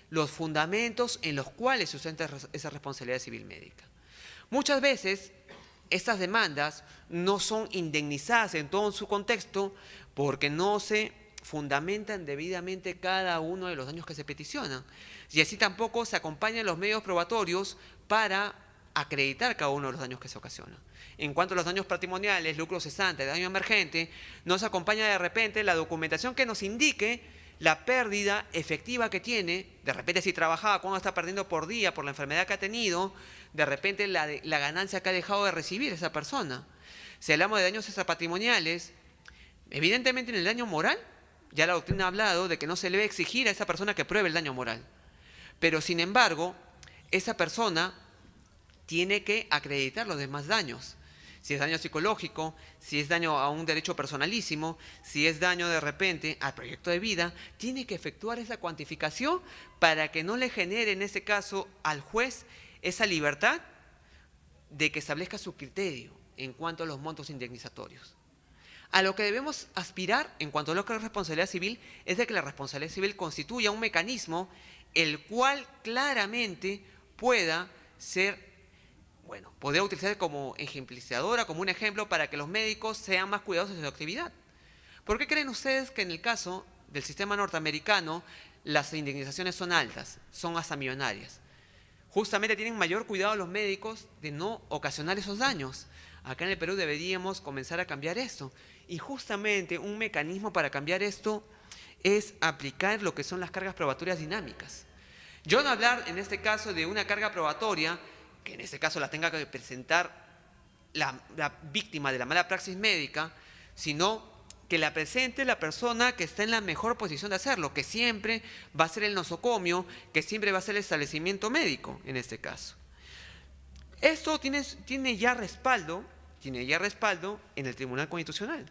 los fundamentos en los cuales se sustenta esa responsabilidad civil médica. Muchas veces estas demandas no son indemnizadas en todo su contexto porque no se fundamentan debidamente cada uno de los daños que se peticionan. Y así tampoco se acompañan los medios probatorios para acreditar cada uno de los daños que se ocasionan. En cuanto a los daños patrimoniales, lucro cesante, daño emergente, no se acompaña de repente la documentación que nos indique la pérdida efectiva que tiene, de repente si trabajaba, cuánto está perdiendo por día por la enfermedad que ha tenido, de repente la ganancia que ha dejado de recibir esa persona. Si hablamos de daños extrapatrimoniales, evidentemente en el daño moral, ya la doctrina ha hablado de que no se le debe exigir a esa persona que pruebe el daño moral. Pero sin embargo, esa persona tiene que acreditar los demás daños. Si es daño psicológico, si es daño a un derecho personalísimo, si es daño de repente al proyecto de vida, tiene que efectuar esa cuantificación para que no le genere en ese caso al juez esa libertad de que establezca su criterio en cuanto a los montos indemnizatorios. A lo que debemos aspirar en cuanto a lo que es responsabilidad civil es de que la responsabilidad civil constituya un mecanismo el cual claramente pueda ser, podría utilizarse como ejemplificadora, como un ejemplo para que los médicos sean más cuidadosos de su actividad. ¿Por qué creen ustedes que en el caso del sistema norteamericano las indemnizaciones son altas, son hasta millonarias? Justamente tienen mayor cuidado los médicos de no ocasionar esos daños. Acá en el Perú deberíamos comenzar a cambiar esto. Y justamente un mecanismo para cambiar esto es aplicar lo que son las cargas probatorias dinámicas. Yo no hablar en este caso de una carga probatoria, que en este caso la tenga que presentar la víctima de la mala praxis médica, sino que la presente la persona que está en la mejor posición de hacerlo, que siempre va a ser el nosocomio, que siempre va a ser el establecimiento médico en este caso. Esto tiene ya respaldo en el Tribunal Constitucional.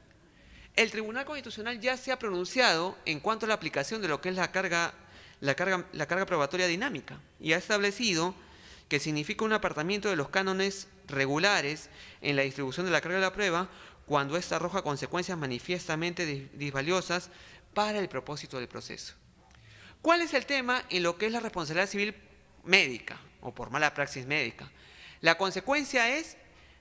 El Tribunal Constitucional ya se ha pronunciado en cuanto a la aplicación de lo que es la carga probatoria dinámica y ha establecido que significa un apartamiento de los cánones regulares en la distribución de la carga de la prueba cuando ésta arroja consecuencias manifiestamente disvaliosas para el propósito del proceso. ¿Cuál es el tema en lo que es la responsabilidad civil médica o por mala praxis médica? La consecuencia es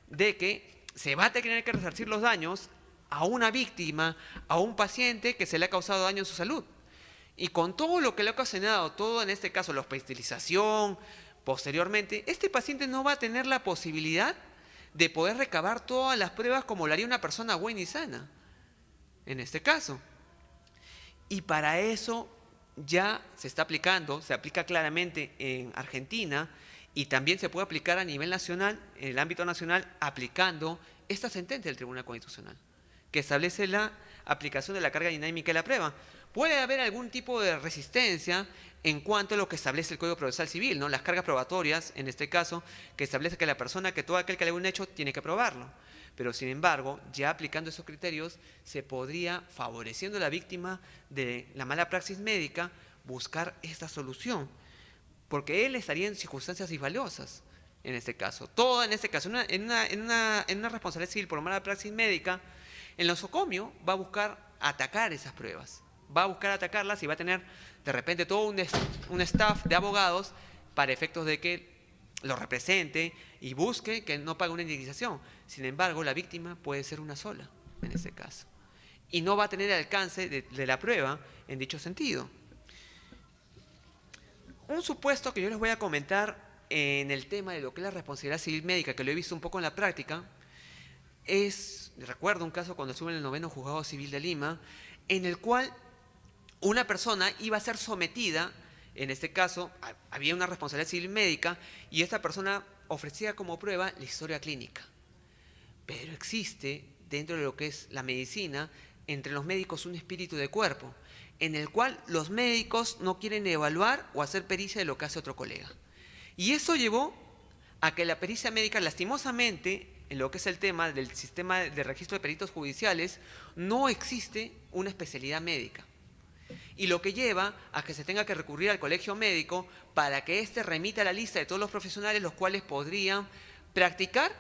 de que se va a tener que resarcir los daños a una víctima, a un paciente que se le ha causado daño en su salud. Y con todo lo que le ha ocasionado, todo en este caso la hospitalización, posteriormente, este paciente no va a tener la posibilidad de poder recabar todas las pruebas como lo haría una persona buena y sana, en este caso. Y para eso ya se está aplicando, se aplica claramente en Argentina y también se puede aplicar a nivel nacional, en el ámbito nacional, aplicando esta sentencia del Tribunal Constitucional, que establece la aplicación de la carga dinámica de la prueba. Puede haber algún tipo de resistencia en cuanto a lo que establece el Código Procesal Civil, ¿no? Las cargas probatorias, en este caso, que establece que la persona, que todo aquel que le haga un hecho, tiene que probarlo. Pero, sin embargo, ya aplicando esos criterios, se podría, favoreciendo a la víctima de la mala praxis médica, buscar esta solución. Porque él estaría en circunstancias disvaliosas, en este caso. Todo en este caso, en una responsabilidad civil por mala praxis médica, el nosocomio va a buscar atacar esas pruebas. Va a buscar atacarlas y va a tener de repente todo un staff de abogados para efectos de que lo represente y busque que no pague una indemnización. Sin embargo, la víctima puede ser una sola en este caso. Y no va a tener el alcance de la prueba en dicho sentido. Un supuesto que yo les voy a comentar en el tema de lo que es la responsabilidad civil médica, que lo he visto un poco en la práctica, recuerdo un caso cuando estuve en el 9º Juzgado Civil de Lima, en el cual una persona iba a ser sometida, en este caso había una responsabilidad civil médica y esta persona ofrecía como prueba la historia clínica. Pero existe dentro de lo que es la medicina, entre los médicos un espíritu de cuerpo, en el cual los médicos no quieren evaluar o hacer pericia de lo que hace otro colega. Y eso llevó a que la pericia médica, lastimosamente, en lo que es el tema del sistema de registro de peritos judiciales, no existe una especialidad médica. Y lo que lleva a que se tenga que recurrir al colegio médico para que éste remita la lista de todos los profesionales los cuales podrían practicar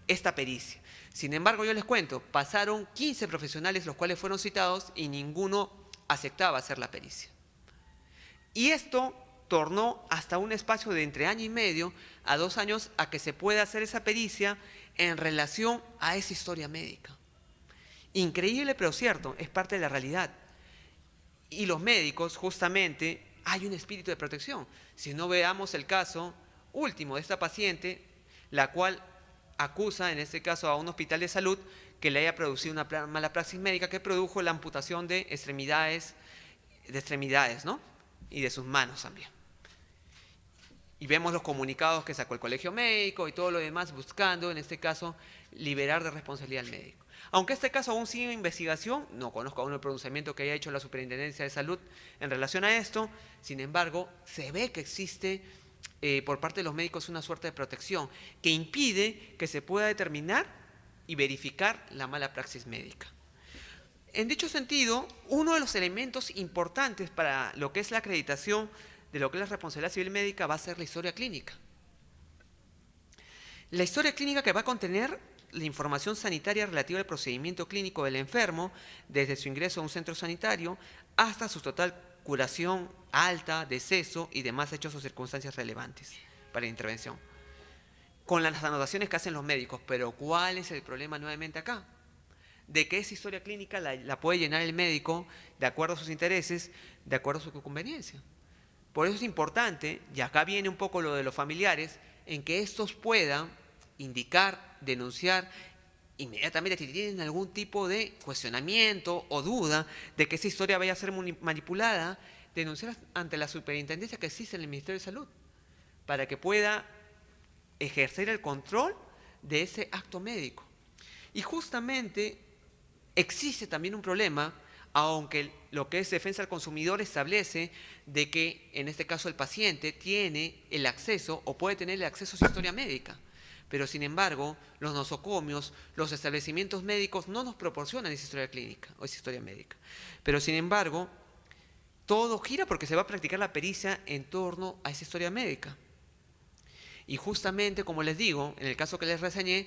esta pericia. Sin embargo, yo les cuento, pasaron 15 profesionales los cuales fueron citados y ninguno aceptaba hacer la pericia. Y esto tornó hasta un espacio de entre año y medio a 2 años a que se pueda hacer esa pericia en relación a esa historia médica. Increíble, pero cierto, es parte de la realidad. Y los médicos, justamente, hay un espíritu de protección. Si no veamos el caso último de esta paciente, la cual acusa, en este caso, a un hospital de salud que le haya producido una mala praxis médica que produjo la amputación de extremidades, ¿no? Y de sus manos también. Y vemos los comunicados que sacó el colegio médico y todo lo demás, buscando, en este caso, liberar de responsabilidad al médico. Aunque este caso aún sigue en investigación, no conozco aún el pronunciamiento que haya hecho la Superintendencia de Salud en relación a esto, sin embargo, se ve que existe por parte de los médicos una suerte de protección que impide que se pueda determinar y verificar la mala praxis médica. En dicho sentido, uno de los elementos importantes para lo que es la acreditación de lo que es la responsabilidad civil médica va a ser la historia clínica. La historia clínica que va a contener la información sanitaria relativa al procedimiento clínico del enfermo, desde su ingreso a un centro sanitario hasta su total curación, alta, deceso y demás hechos o circunstancias relevantes para la intervención. Con las anotaciones que hacen los médicos, pero ¿cuál es el problema nuevamente acá? De que esa historia clínica la puede llenar el médico de acuerdo a sus intereses, de acuerdo a su conveniencia. Por eso es importante, y acá viene un poco lo de los familiares, en que estos puedan indicar, denunciar inmediatamente si tienen algún tipo de cuestionamiento o duda de que esa historia vaya a ser manipulada, denunciar ante la superintendencia que existe en el Ministerio de Salud, para que pueda ejercer el control de ese acto médico. Y justamente existe también un problema, aunque lo que es defensa del consumidor establece de que en este caso el paciente tiene el acceso o puede tener el acceso a su historia médica. Pero sin embargo, los nosocomios, los establecimientos médicos no nos proporcionan esa historia clínica o esa historia médica. Pero sin embargo, todo gira porque se va a practicar la pericia en torno a esa historia médica. Y justamente, como les digo, en el caso que les reseñé,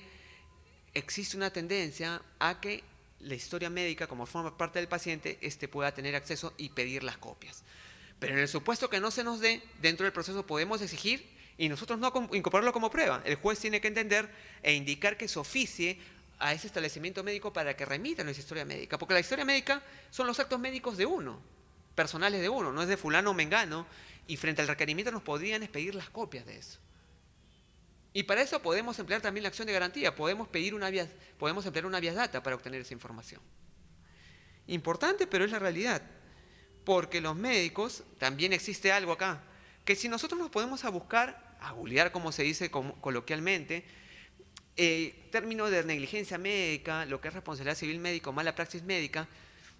existe una tendencia a que la historia médica, como forma parte del paciente, pueda tener acceso y pedir las copias. Pero en el supuesto que no se nos dé, dentro del proceso podemos exigir y nosotros no incorporarlo como prueba. El juez tiene que entender e indicar que se oficie a ese establecimiento médico para que remitan esa historia médica. Porque la historia médica son los actos médicos de uno, personales de uno, no es de fulano o mengano, y frente al requerimiento nos podrían pedir las copias de eso. Y para eso podemos emplear también la acción de garantía, podemos emplear una vía data para obtener esa información. Importante, pero es la realidad. Porque los médicos, también existe algo acá, que si nosotros nos podemos a buscar, a googlear como se dice coloquialmente, términos de negligencia médica, lo que es responsabilidad civil médica o mala praxis médica,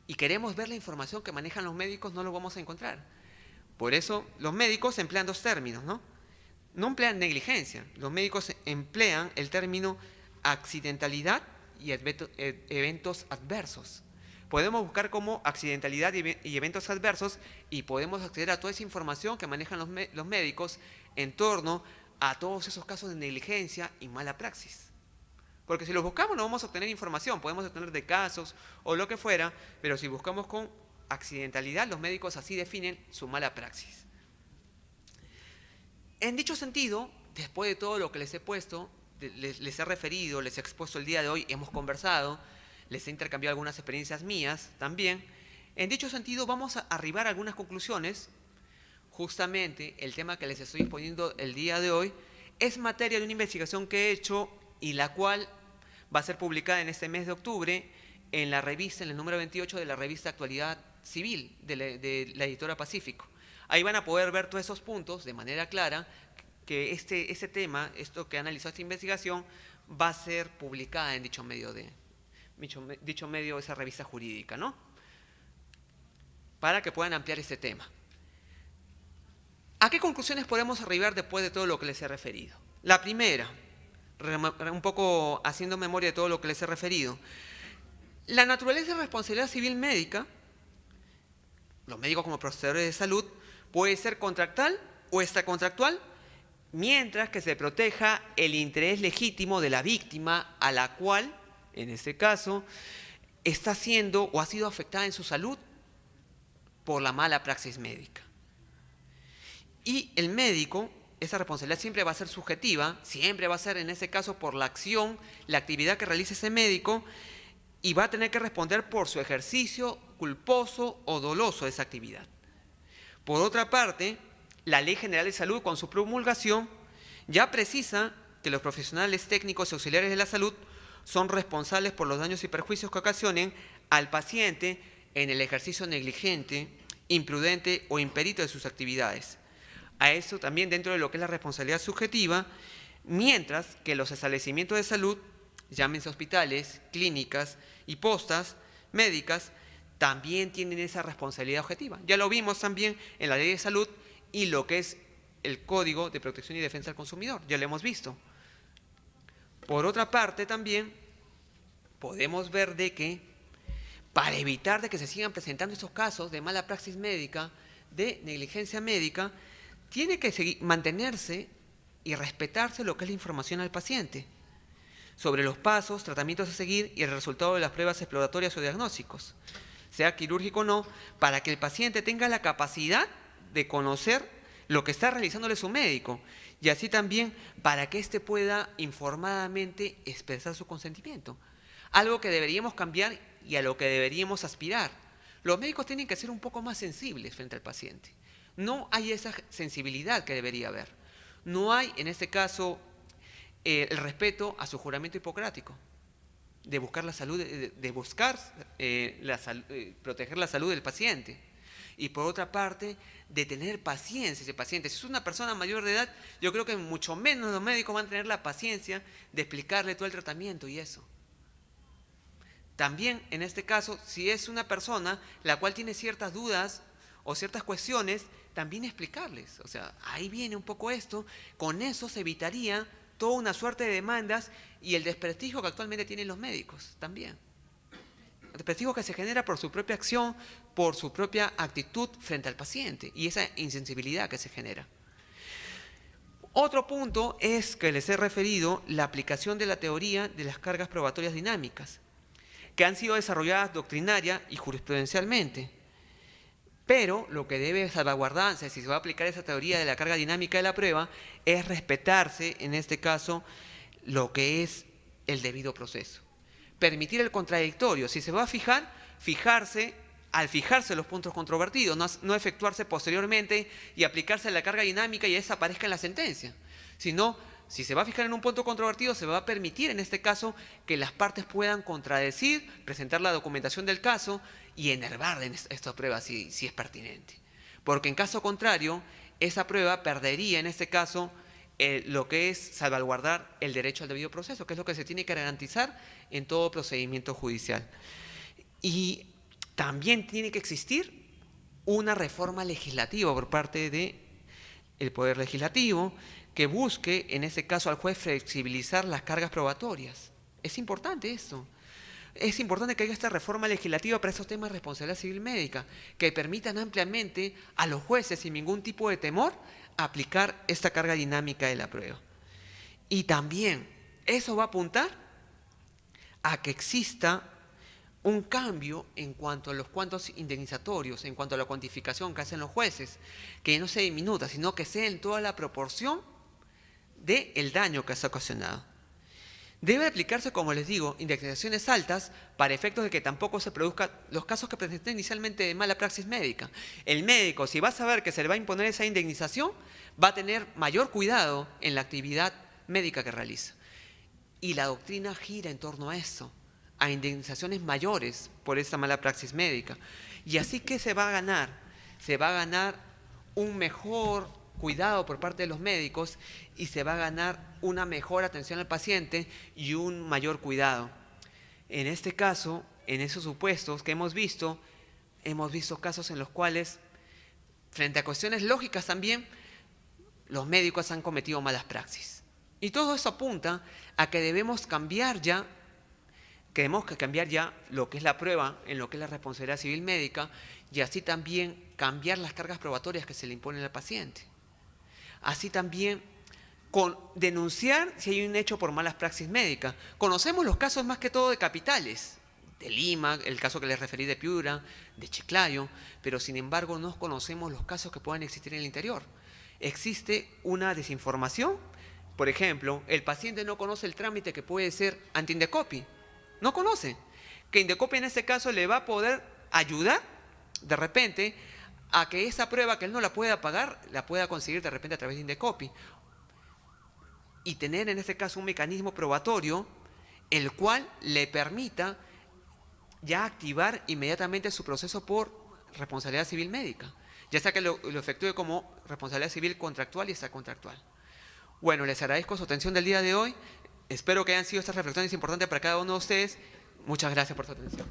y queremos ver la información que manejan los médicos, no lo vamos a encontrar. Por eso los médicos emplean dos términos, ¿no? No emplean negligencia, los médicos emplean el término accidentalidad y eventos adversos. Podemos buscar como accidentalidad y eventos adversos y podemos acceder a toda esa información que manejan los médicos en torno a todos esos casos de negligencia y mala praxis. Porque si los buscamos no vamos a obtener información, podemos obtener de casos o lo que fuera, pero si buscamos con accidentalidad, los médicos así definen su mala praxis. En dicho sentido, después de todo lo que les he puesto, les he referido, les he expuesto el día de hoy, hemos conversado, les he intercambiado algunas experiencias mías también, en dicho sentido vamos a arribar a algunas conclusiones. Justamente el tema que les estoy exponiendo el día de hoy es materia de una investigación que he hecho y la cual va a ser publicada en este mes de octubre en la revista, en el número 28 de la revista Actualidad Civil de la editora Pacífico. Ahí van a poder ver todos esos puntos de manera clara, que este tema, esto que analizó esta investigación, va a ser publicada en dicho medio, esa revista jurídica, ¿no? Para que puedan ampliar este tema. ¿A qué conclusiones podemos arribar después de todo lo que les he referido? La primera, un poco haciendo memoria de todo lo que les he referido. La naturaleza de responsabilidad civil médica, los médicos como prestadores de salud, puede ser contractual o extracontractual, mientras que se proteja el interés legítimo de la víctima a la cual, en este caso, está siendo o ha sido afectada en su salud por la mala praxis médica. Y el médico esa responsabilidad siempre va a ser subjetiva, siempre va a ser en ese caso por la acción, la actividad que realice ese médico, y va a tener que responder por su ejercicio culposo o doloso de esa actividad. Por otra parte, la Ley General de Salud, con su promulgación, ya precisa que los profesionales técnicos y auxiliares de la salud son responsables por los daños y perjuicios que ocasionen al paciente en el ejercicio negligente, imprudente o imperito de sus actividades. A eso también dentro de lo que es la responsabilidad subjetiva, mientras que los establecimientos de salud, llámense hospitales, clínicas y postas médicas, también tienen esa responsabilidad objetiva. Ya lo vimos también en la Ley de Salud y lo que es el Código de Protección y Defensa del Consumidor, ya lo hemos visto. Por otra parte también podemos ver de que para evitar de que se sigan presentando estos casos de mala praxis médica, de negligencia médica, tiene que mantenerse y respetarse lo que es la información al paciente sobre los pasos, tratamientos a seguir y el resultado de las pruebas exploratorias o diagnósticos, sea quirúrgico o no, para que el paciente tenga la capacidad de conocer lo que está realizándole su médico y así también para que éste pueda informadamente expresar su consentimiento. Algo que deberíamos cambiar y a lo que deberíamos aspirar. Los médicos tienen que ser un poco más sensibles frente al paciente. No hay esa sensibilidad que debería haber. No hay, en este caso, el respeto a su juramento hipocrático, de buscar la salud, proteger la salud del paciente. Y por otra parte, de tener paciencia ese paciente. Si es una persona mayor de edad, yo creo que mucho menos los médicos van a tener la paciencia de explicarle todo el tratamiento y eso. También, en este caso, si es una persona la cual tiene ciertas dudas o ciertas cuestiones, también explicarles. O sea, ahí viene un poco esto. Con eso se evitaría toda una suerte de demandas y el desprestigio que actualmente tienen los médicos también. El desprestigio que se genera por su propia acción, por su propia actitud frente al paciente y esa insensibilidad que se genera. Otro punto es que les he referido la aplicación de la teoría de las cargas probatorias dinámicas, que han sido desarrolladas doctrinaria y jurisprudencialmente. Pero lo que debe salvaguardarse, si se va a aplicar esa teoría de la carga dinámica de la prueba, es respetarse, en este caso, lo que es el debido proceso. Permitir el contradictorio. Si se va a fijarse, al fijarse los puntos controvertidos, no efectuarse posteriormente y aplicarse la carga dinámica y esa aparezca en la sentencia. Sino, si se va a fijar en un punto controvertido, se va a permitir, en este caso, que las partes puedan contradecir, presentar la documentación del caso y enervar en esta prueba si es pertinente. Porque en caso contrario, esa prueba perdería, en este caso, lo que es salvaguardar el derecho al debido proceso, que es lo que se tiene que garantizar en todo procedimiento judicial. Y también tiene que existir una reforma legislativa por parte del Poder Legislativo que busque, en ese caso, al juez flexibilizar las cargas probatorias. Es importante esto. Es importante que haya esta reforma legislativa para esos temas de responsabilidad civil médica, que permitan ampliamente a los jueces, sin ningún tipo de temor, aplicar esta carga dinámica de la prueba. Y también eso va a apuntar a que exista un cambio en cuanto a los cuantos indemnizatorios, en cuanto a la cuantificación que hacen los jueces, que no sea diminuta, sino que sea en toda la proporción del daño que se ha ocasionado. Debe aplicarse, como les digo, indemnizaciones altas para efectos de que tampoco se produzcan los casos que presenté inicialmente de mala praxis médica. El médico, si va a saber que se le va a imponer esa indemnización, va a tener mayor cuidado en la actividad médica que realiza. Y la doctrina gira en torno a eso, a indemnizaciones mayores por esa mala praxis médica. Y así que se va a ganar. Se va a ganar un mejor cuidado por parte de los médicos y se va a ganar una mejor atención al paciente y un mayor cuidado. En este caso, en esos supuestos que hemos visto casos en los cuales, frente a cuestiones lógicas también, los médicos han cometido malas praxis. Y todo eso apunta a que debemos cambiar ya lo que es la prueba en lo que es la responsabilidad civil médica y así también cambiar las cargas probatorias que se le imponen al paciente. Así también denunciar si hay un hecho por malas praxis médicas. Conocemos los casos más que todo de capitales, de Lima, el caso que les referí de Piura, de Chiclayo, pero sin embargo no conocemos los casos que puedan existir en el interior. existe una desinformación. Por ejemplo, el paciente no conoce el trámite que puede ser ante Indecopi. No conoce. Que Indecopi en este caso le va a poder ayudar de repente a que esa prueba que él no la pueda pagar, la pueda conseguir de repente a través de Indecopi. Y tener en este caso un mecanismo probatorio el cual le permita ya activar inmediatamente su proceso por responsabilidad civil médica, ya sea que lo efectúe como responsabilidad civil contractual y extracontractual. Bueno, les agradezco su atención del día de hoy. Espero que hayan sido estas reflexiones importantes para cada uno de ustedes. Muchas gracias por su atención.